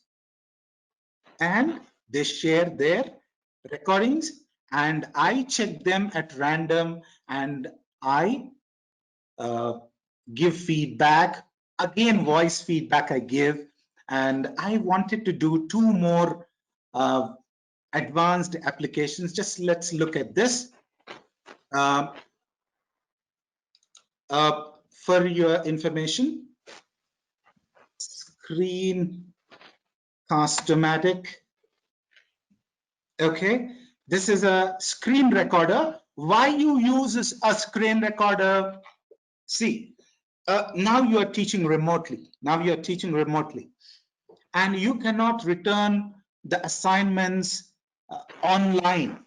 and they share their recordings, and I check them at random and I give feedback, again voice feedback I give, and I wanted to do 2 more advanced applications. Just let's look at this. For your information, Screencast-O-Matic. Okay, this is a screen recorder. Why you use a screen recorder? See, now you are teaching remotely. And you cannot return the assignments online.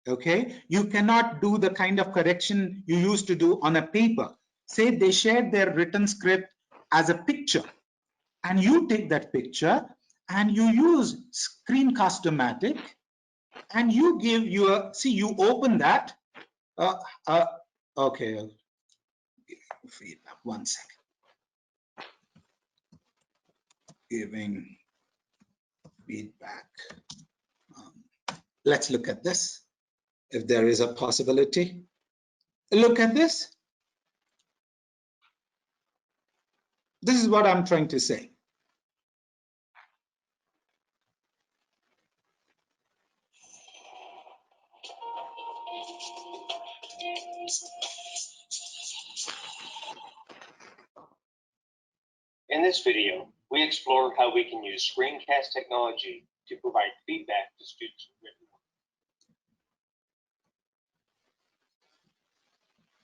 Okay, you cannot do the kind of correction you used to do on a paper. Say they shared their written script as a picture, and you take that picture and you use Screencast-O-Matic, and you give your, see, you open that. Okay, feedback, 1 second. Giving feedback. Let's look at this, if there is a possibility. Look at this. This is what I'm trying to say. In this video, we explore how we can use screencast technology to provide feedback to students' written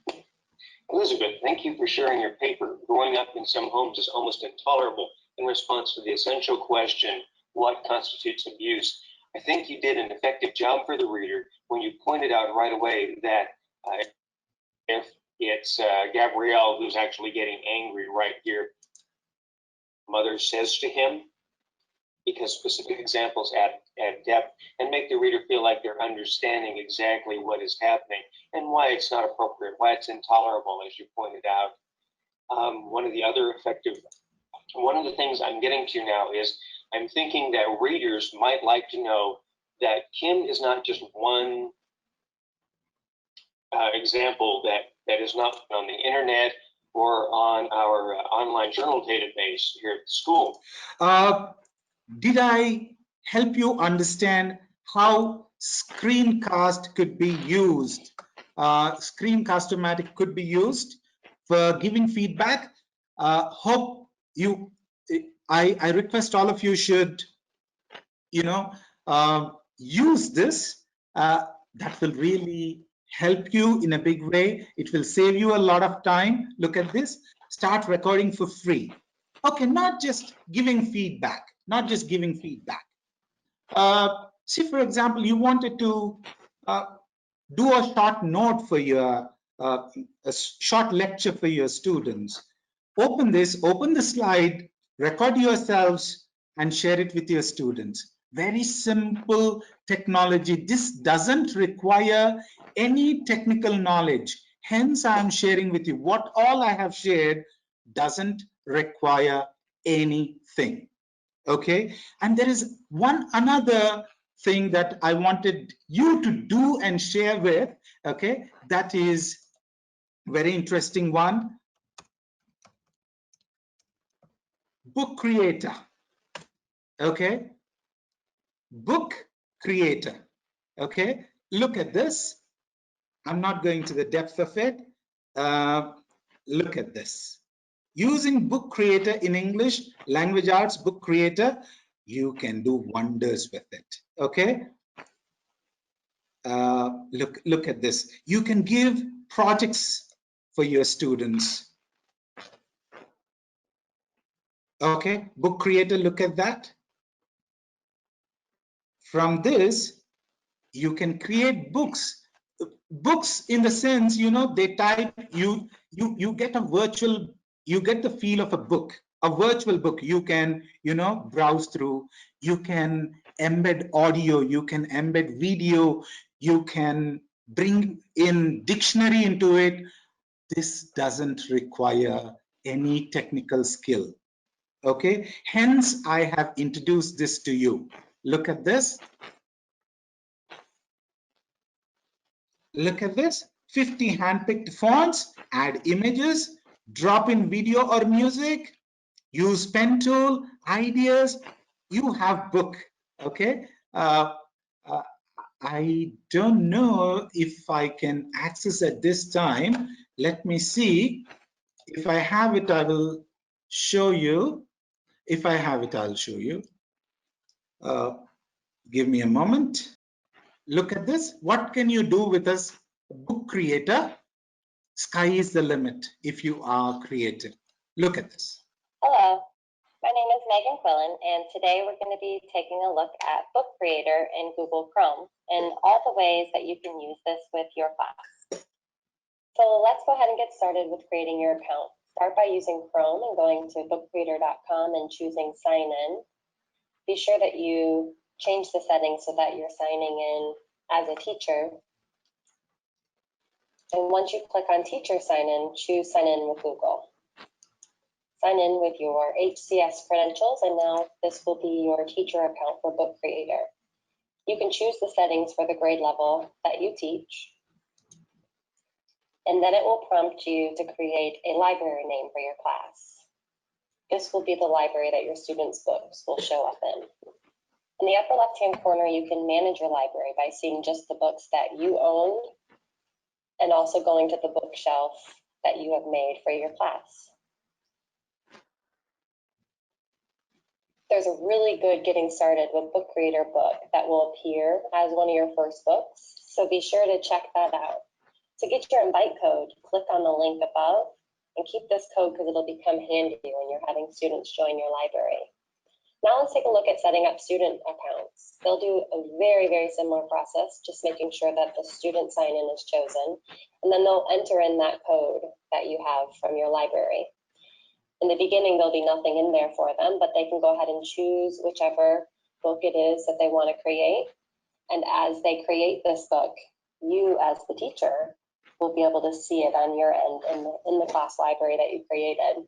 work. Elizabeth, thank you for sharing your paper. Growing up in some homes is almost intolerable in response to the essential question, what constitutes abuse? I think you did an effective job for the reader when you pointed out right away that if it's Gabrielle who's actually getting angry right here, mother says to him, because specific examples add depth and make the reader feel like they're understanding exactly what is happening and why it's not appropriate, why it's intolerable, as you pointed out. One of the things I'm getting to now is I'm thinking that readers might like to know that Kim is not just one example that is not on the internet or on our online journal database here at the school. Did I help you understand how screencast could be used? Screencast-o-matic could be used for giving feedback. Hope you, I request all of you should, use this. That will really help you in a big way. It will save you a lot of time. Look at this. Start recording for free. Okay, not just giving feedback. See, for example, you wanted to do a short note for your, a short lecture for your students. Open the slide, record yourselves, and share it with your students. Very simple technology. This doesn't require any technical knowledge. Hence, I'm sharing with you what all I have shared doesn't require anything. Okay, and there is another thing that I wanted you to do and share with. Okay, that is very interesting one. Book Creator. Okay, Book Creator. Okay, look at this. I'm not going to the depth of it. Look at this. Using Book Creator in English, Language Arts Book Creator, you can do wonders with it. Okay. Look at this. You can give projects for your students. Okay, Book Creator, look at that. From this, you can create books. Books in the sense, they type, you get a virtual, you get the feel of a book, a virtual book. You can, browse through, you can embed audio, you can embed video, you can bring in dictionary into it. This doesn't require any technical skill. Okay, hence I have introduced this to you. Look at this. Look at this. 50 handpicked fonts, add images, drop in video or music, use pen tool, ideas. You have book. Okay. I don't know if I can access at this time. Let me see. If I have it, I will show you. If I have it, I'll show you. Give me a moment. Look at this. What can you do with this Book Creator? Sky is the limit if you are creative. Look at this. Hello, my name is Megan Quillen, and today we're going to be taking a look at Book Creator in Google Chrome and all the ways that you can use this with your class. So let's go ahead and get started with creating your account. Start by using Chrome and going to bookcreator.com and choosing Sign In. Be sure that you change the settings so that you're signing in as a teacher. And once you click on Teacher Sign In, choose Sign In with Google. Sign in with your HCS credentials, and now this will be your teacher account for Book Creator. You can choose the settings for the grade level that you teach, and then it will prompt you to create a library name for your class. This will be the library that your students' books will show up in. In the upper left-hand corner, you can manage your library by seeing just the books that you own and also going to the bookshelf that you have made for your class. There's a really good Getting Started with Book Creator book that will appear as one of your first books, so be sure to check that out. To get your invite code, click on the link above and keep this code because it'll become handy when you're having students join your library. Now let's take a look at setting up student accounts. They'll do a very, very similar process, just making sure that the student sign-in is chosen, and then they'll enter in that code that you have from your library. In the beginning, there'll be nothing in there for them, but they can go ahead and choose whichever book it is that they want to create. And as they create this book, you as the teacher will be able to see it on your end in the class library that you created.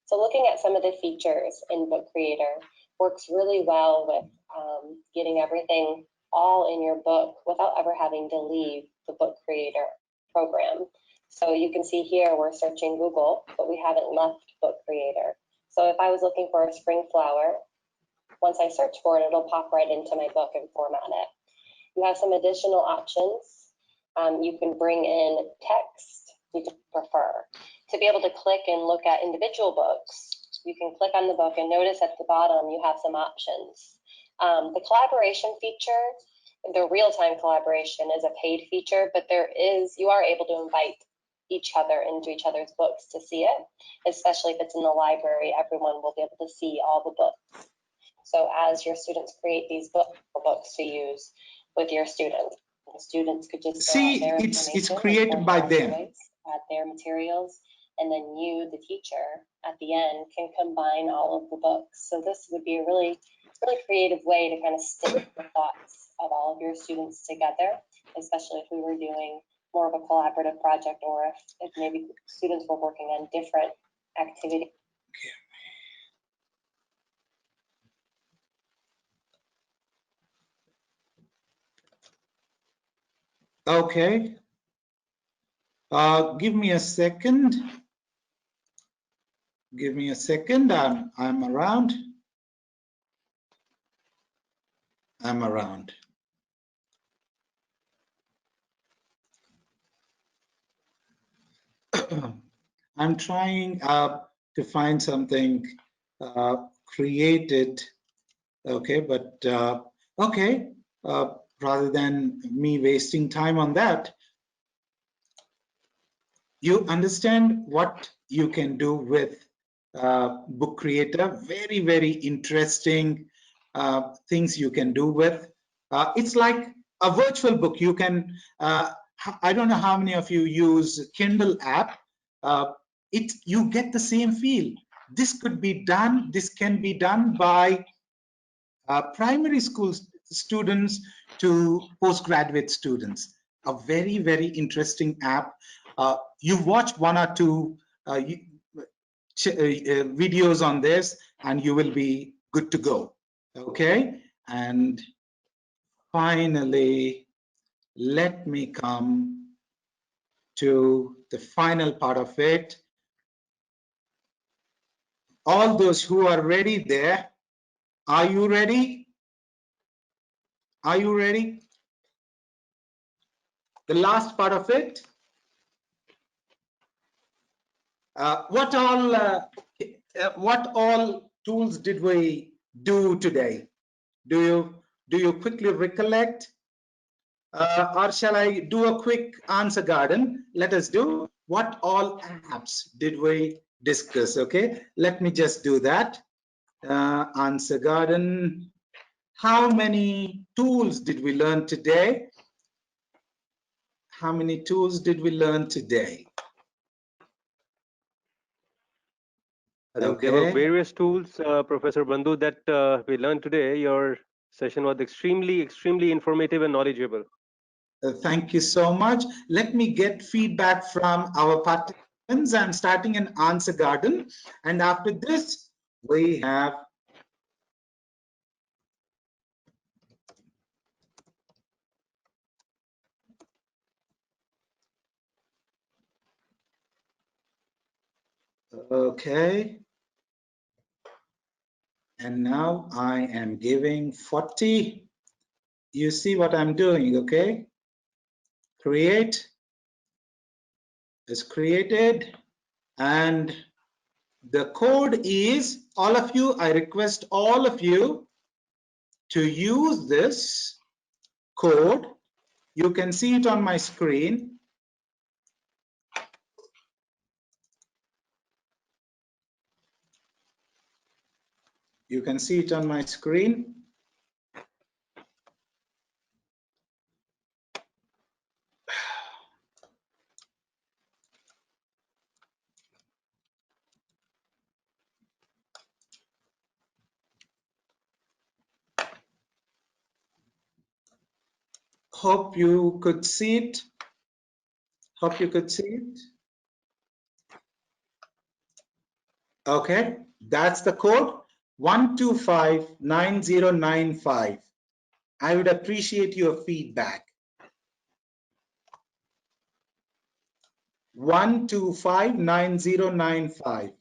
So looking at some of the features in Book Creator works really well with getting everything all in your book without ever having to leave the Book Creator program. So you can see here we're searching Google, but we haven't left Book Creator. So if I was looking for a spring flower, once I search for it, it'll pop right into my book and format it. You have some additional options. You can bring in text you prefer. To be able to click and look at individual books, you can click on the book and notice at the bottom you have some options. The collaboration feature, the real-time collaboration is a paid feature, but you are able to invite each other into each other's books to see it, especially if it's in the library, everyone will be able to see all the books. So as your students create these books to use with your students, the students could just see it's created by them, add their materials, and then you, the teacher, at the end can combine all of the books. So this would be a really creative way to kind of stick the thoughts of all of your students together, especially if we were doing more of a collaborative project, or if maybe students were working on different activities. Okay. Give me a second. Give me a second. I'm around. I'm around. I'm trying to find something created. Okay, but okay. Rather than me wasting time on that, you understand what you can do with Book Creator. Very, very interesting things you can do with. It's like a virtual book. You can, I don't know how many of you use Kindle app. You get the same feel. This could be done, this can be done by primary school students to postgraduate students. A very, very interesting app. You watch one or two videos on this and you will be good to go. Okay, and finally, let me come to the final part of it. All those who are ready there, are you ready? Are you ready? The last part of it. What all tools did we do today? Do you quickly recollect? Or shall I do a quick answer garden? Let us do. What all apps did we discuss? Okay, let me just do that. Answer garden. How many tools did we learn today? How many tools did we learn today? I think there were various tools, Professor Bandhu, that we learned today. Your session was extremely, extremely informative and knowledgeable. Thank you so much. Let me get feedback from our participants. I'm starting an answer garden. And after this, we have okay. And now I am giving 40. You see what I'm doing, okay? Create is created. And the code is, all of you, I request all of you to use this code. You can see it on my screen. You can see it on my screen. Hope you could see it. Hope you could see it. Okay, that's the code 1259095. I would appreciate your feedback. 1259095.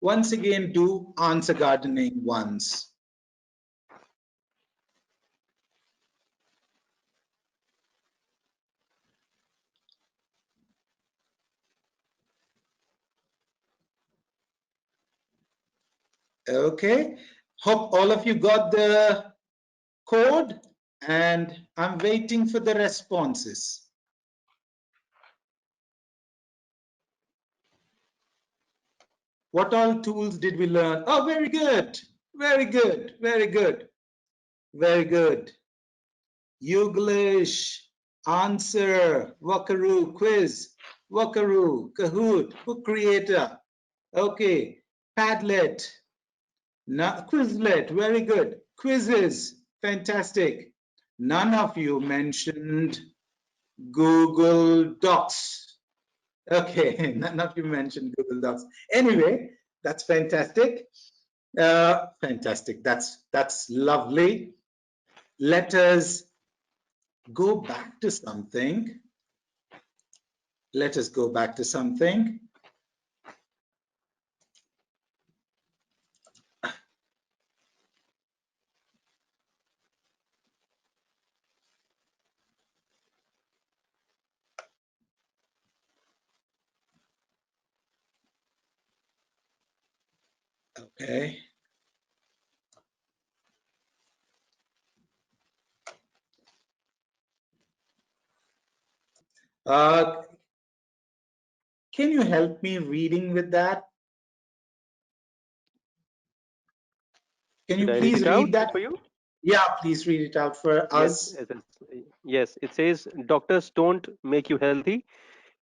Once again, do answer gardening once. Okay, hope all of you got the code, and I'm waiting for the responses. What all tools did we learn? Oh, very good, very good, very good, very good. Youglish, Answer, Wackaroo, Quiz, Wackaroo, Kahoot, Book Creator. Okay, Padlet, Quizlet, very good. Quizzes, fantastic. None of you mentioned Google Docs. Okay, none of you mentioned Google Docs. Anyway, that's fantastic. Fantastic. That's lovely. Let us go back to something. Let us go back to something. Okay. Can you help me reading with that? Can you please read that for you? Yeah, please read it out for us. Yes, it says doctors don't make you healthy,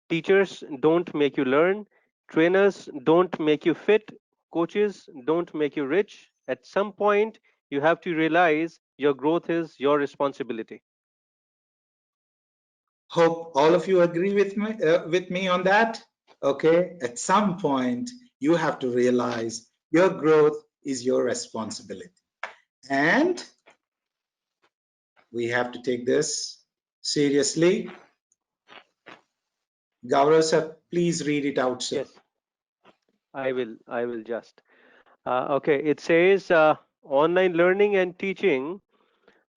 teachers don't make you learn, trainers don't make you fit, coaches don't make you rich. At some point, you have to realize your growth is your responsibility. Hope all of you agree with me on that. Okay, at some point, you have to realize your growth is your responsibility. And we have to take this seriously. Gaurav sir, please read it out, sir. Yes, I will just. Okay, it says online learning and teaching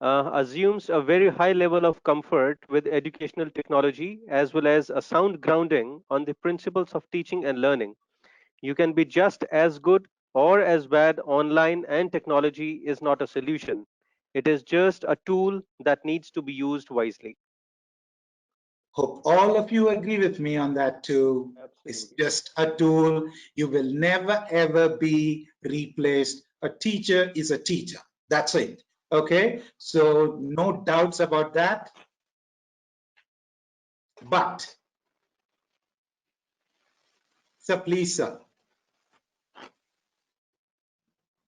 assumes a very high level of comfort with educational technology as well as a sound grounding on the principles of teaching and learning. You can be just as good or as bad online, and technology is not a solution. It is just a tool that needs to be used wisely. Hope all of you agree with me on that too. Absolutely. It's just a tool. You will never ever be replaced. A teacher is a teacher. That's it. Okay, so no doubts about that. But, sir, please, sir.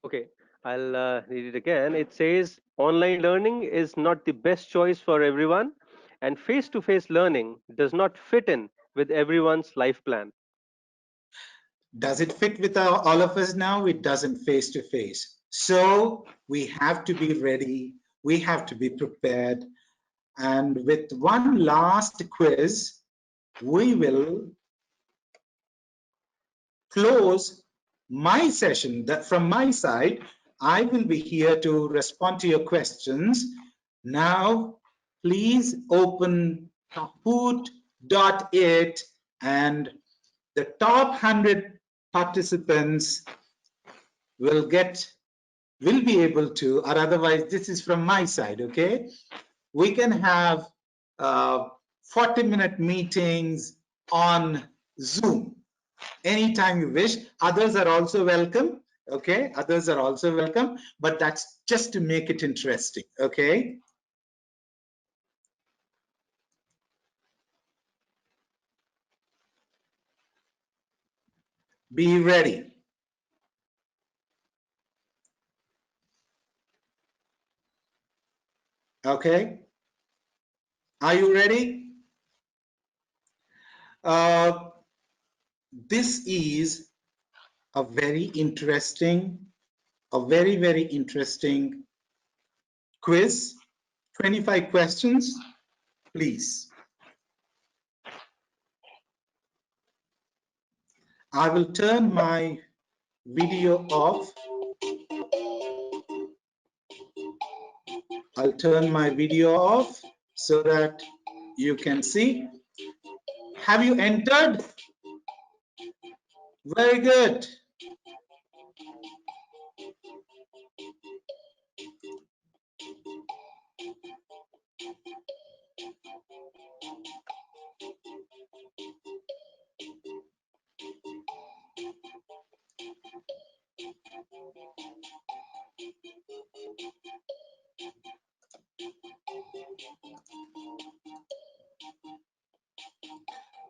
Okay, I'll read it again. It says online learning is not the best choice for everyone, and face-to-face learning does not fit in with everyone's life plan. Does it fit with all of us now? It doesn't face to face. So we have to be ready. We have to be prepared. And with one last quiz, we will close my session. That from my side, I will be here to respond to your questions. Now, please open Kahoot.it, and the top 100 participants will be able to, or otherwise, this is from my side, okay? We can have 40-minute meetings on Zoom anytime you wish. Others are also welcome. Okay, others are also welcome, but that's just to make it interesting. Okay. Be ready. Okay. Are you ready? This is a very interesting, very interesting quiz. 25 questions, please. I will turn my video off. I'll turn my video off so that you can see. Have you entered? Very good.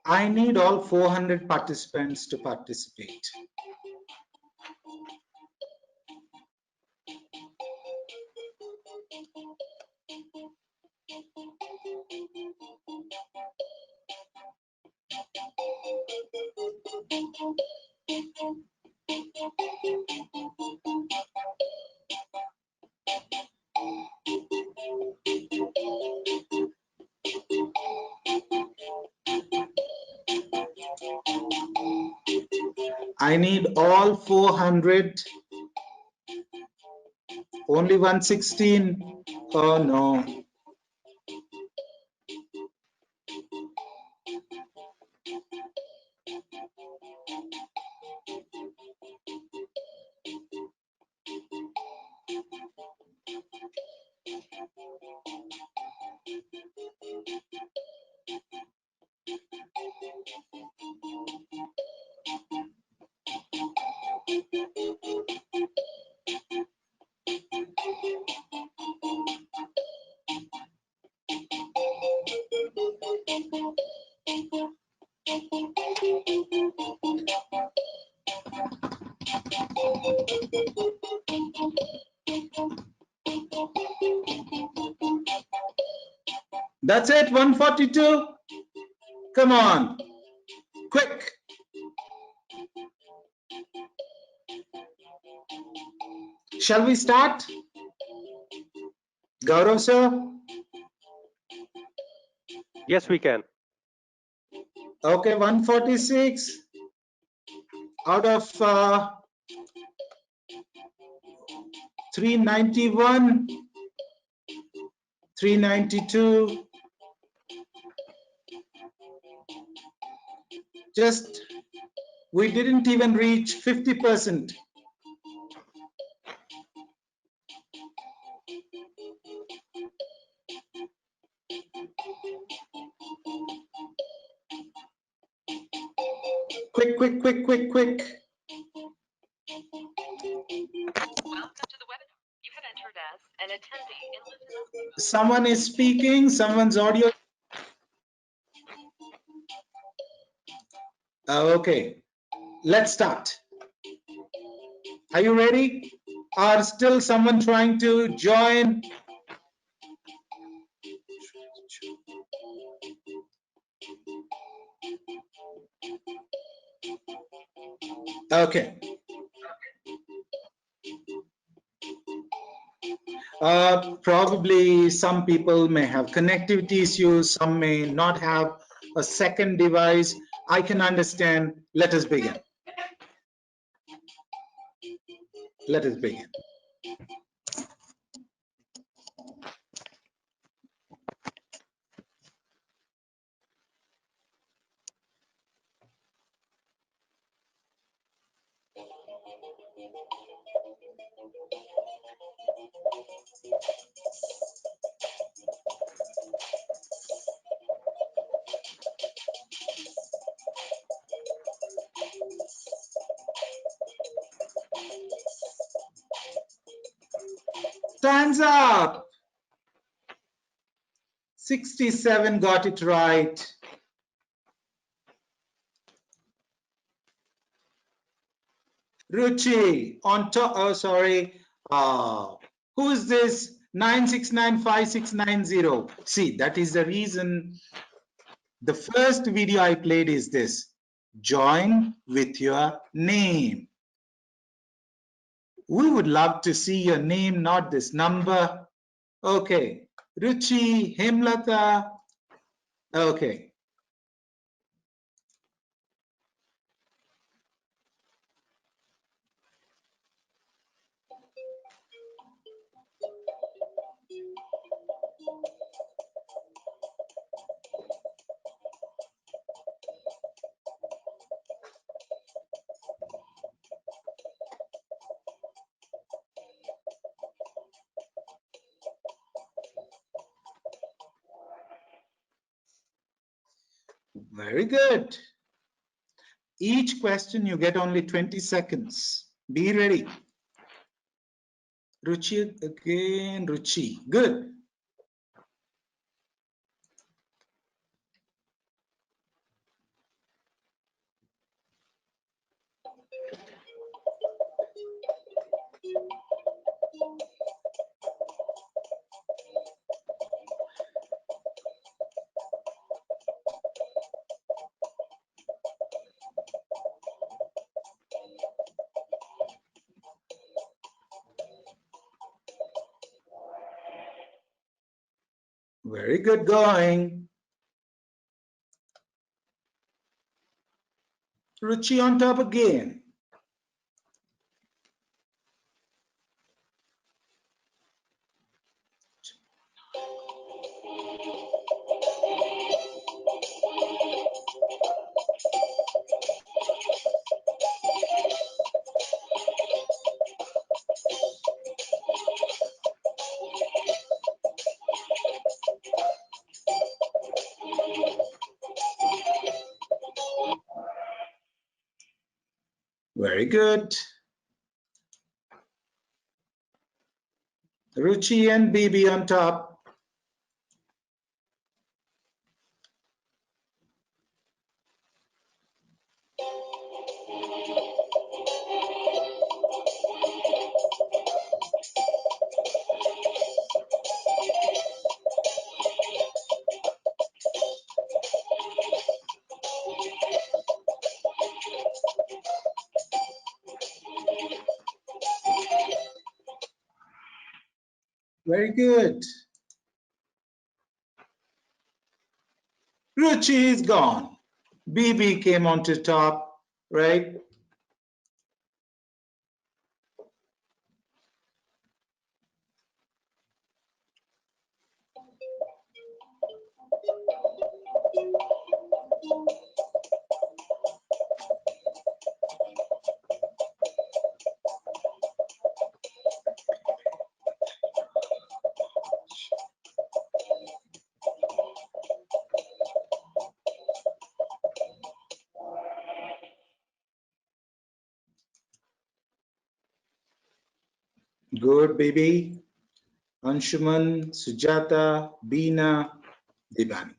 I need all 400 participants to participate. I need all 400. Only 116. Oh no. That's it, 142. Come on, quick. Shall we start? Gaurav sir? Yes, we can. Okay, 146 out of 391, 392. Just, we didn't even reach 50%. Quick, quick, quick, quick, quick. Welcome to the webinar. You have entered as an attendee in Listener. Someone is speaking, someone's audio. Okay, let's start. Are you ready? Or still someone trying to join? Okay. Probably some people may have connectivity issues, some may not have a second device. I can understand. Let us begin. Let us begin. Stands up. 67 got it right. Ruchi on top. Oh, sorry. Who is this? 9695690. See, that is the reason. The first video I played is this. Join with your name. We would love to see your name, not this number. Okay. Ruchi, Hemlata. Okay. Very good. Each question you get only 20 seconds. Be ready. Ruchi again, Ruchi. Good. Very good going. Ruchi on top again. Very good. Ruchi and Bibi on top. Very good. Ruchi is gone. Bibi came onto top, right? Good, baby. Anshuman, Sujata, Beena, Dibani.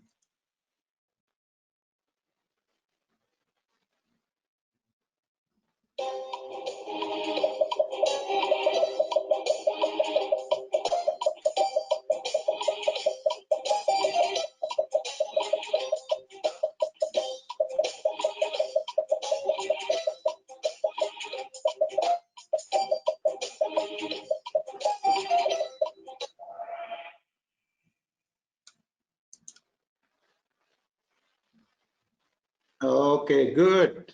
Okay, good.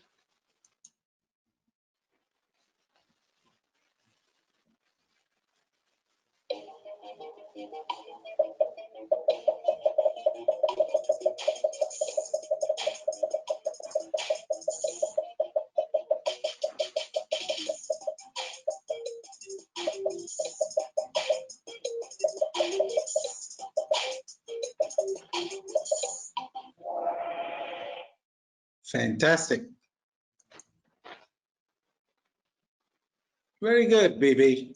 Fantastic. Very good, baby.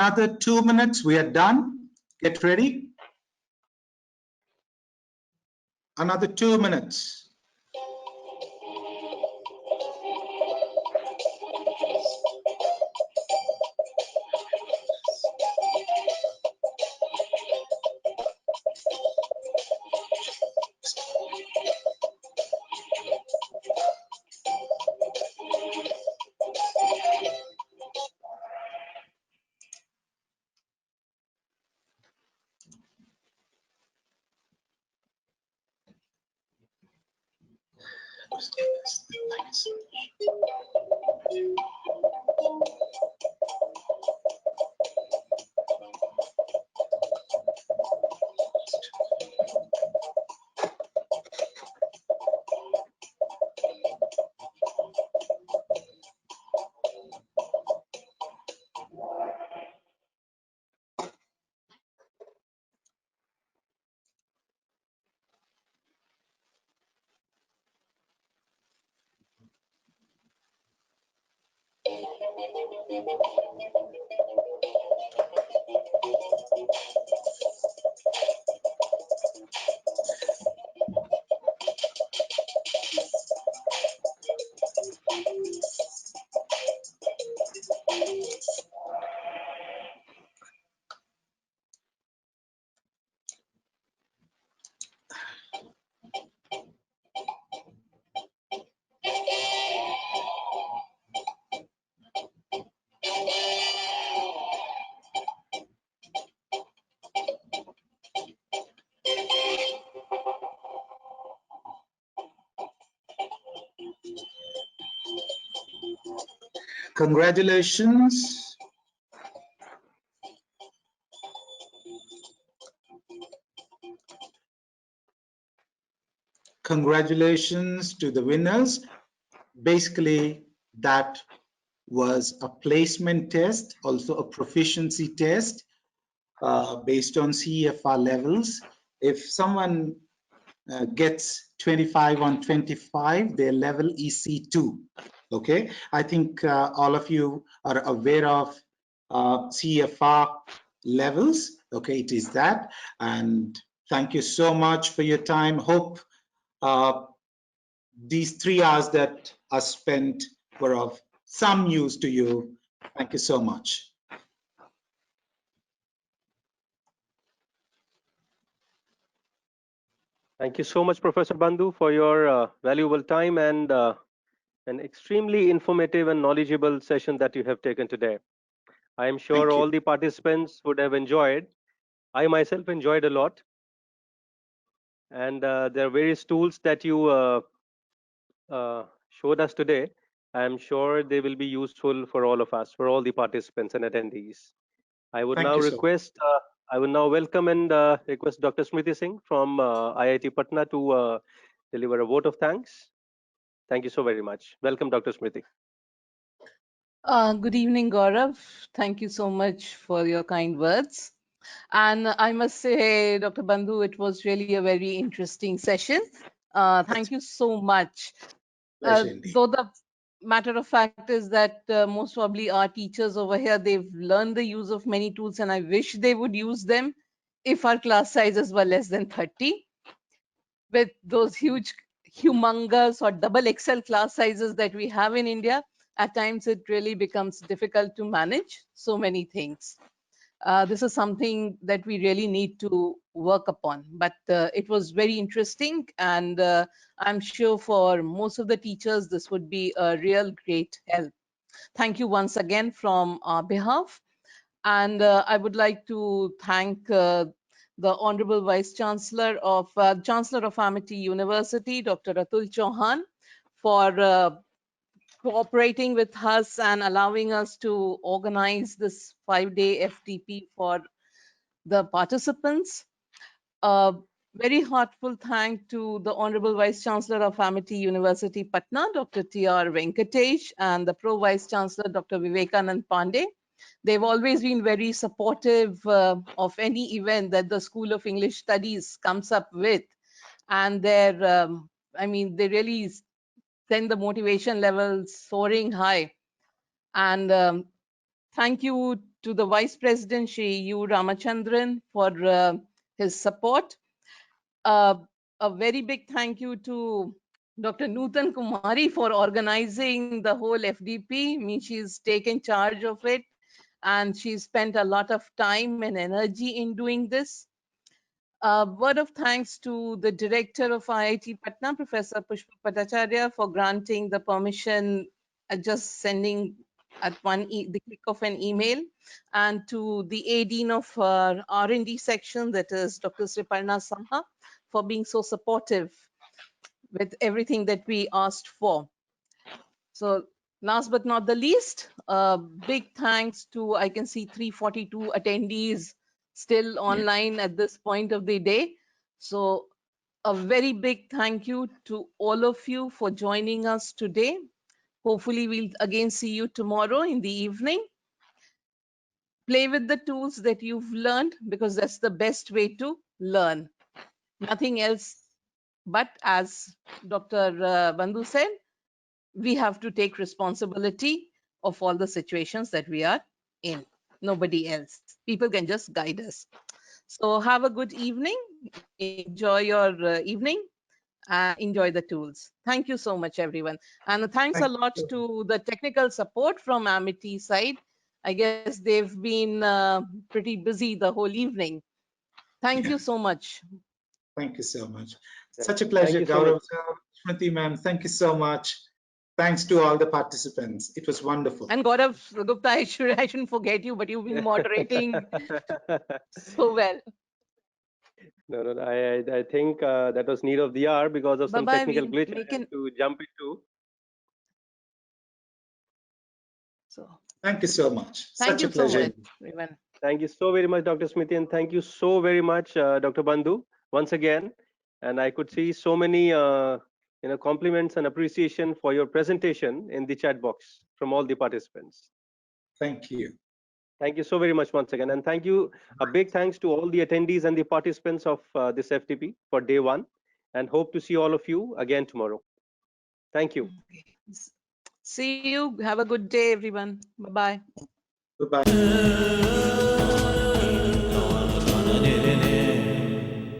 Another 2 minutes, we are done. Get ready. Another 2 minutes. Congratulations. Congratulations to the winners. Basically, that was a placement test, also a proficiency test based on CEFR levels. If someone gets 25 on 25, their level is C2. Okay, I think all of you are aware of CEFR levels. Okay, it is that. And thank you so much for your time. Hope these 3 hours that are spent were of some use to you. Thank you so much. Thank you so much, Professor Bandhu, for your valuable time and an extremely informative and knowledgeable session that you have taken today. I am sure all the participants would have enjoyed. I myself enjoyed a lot. And there are various tools that you showed us today. I am sure they will be useful for all of us, for all the participants and attendees. I would now request, I will now welcome and request Dr. Smriti Singh from IIT Patna to deliver a vote of thanks. Thank you so very much. Welcome, Dr. Smriti. Good evening, Gaurav. Thank you so much for your kind words. And I must say, Dr. Bandhu, it was really a very interesting session. Thank you so much. Though the matter of fact is that most probably our teachers over here, they've learned the use of many tools, and I wish they would use them if our class sizes were less than 30. With those huge, humongous or double XL class sizes that we have in India, at times it really becomes difficult to manage so many things. This is something that we really need to work upon. But it was very interesting, and I'm sure for most of the teachers, this would be a real great help. Thank you once again from our behalf. And I would like to thank the Honorable Vice Chancellor of Amity University, Dr. Atul Chauhan, for cooperating with us and allowing us to organize this 5-day FTP for the participants. Very heartful thank to the Honorable Vice Chancellor of Amity University, Patna, Dr. T.R. Venkatesh, and the Pro Vice Chancellor, Dr. Vivekanand Pandey. They've always been very supportive of any event that the School of English Studies comes up with. And they're, I mean, they really send the motivation levels soaring high. And Thank you to the Vice President, Shri U. Ramachandran, for his support. A very big thank you to Dr. Nutan Kumari for organizing the whole FDP. She's taken charge of it, and she spent a lot of time and energy in doing this. A word of thanks to the director of IIT Patna, Professor Pushpa Bhattacharya, for granting the permission, just sending at the click of an email, and to the ADean of R&D section, that is Dr. Sriparna Saha, for being so supportive with everything that we asked for. So last but not the least, big thanks to, I can see 342 attendees still online at this point of the day. So a very big thank you to all of you for joining us today. Hopefully we'll again see you tomorrow in the evening. Play with the tools that you've learned, because that's the best way to learn. Nothing else, but as Dr. Bandhu said, we have to take responsibility of all the situations that we are in. Nobody else. People can just guide us. So have a good evening. Enjoy your evening. Enjoy the tools. Thank you so much, everyone. And thanks a lot to the technical support from Amity side. I guess they've been pretty busy the whole evening. Thank you so much. Thank you so much. Such a pleasure, Gaurav. Shruti ma'am, thank you so much. Thanks to all the participants. It was wonderful. And Gaurav Gupta, I shouldn't forget you, but you've been moderating so well. No, I think that was need of the hour because of some technical glitch I had to jump into. So thank you so much. Thank Such you a pleasure. so much, everyone. Thank you so very much, Dr. Smriti, and thank you so very much, Dr. Bandhu, once again. And I could see so many compliments and appreciation for your presentation in the chat box from all the participants. Thank you. Thank you so very much once again. And thank you, a big thanks to all the attendees and the participants of this FDP for day one, and hope to see all of you again tomorrow. Thank you. See you. Have a good day, everyone. Bye-bye. Goodbye.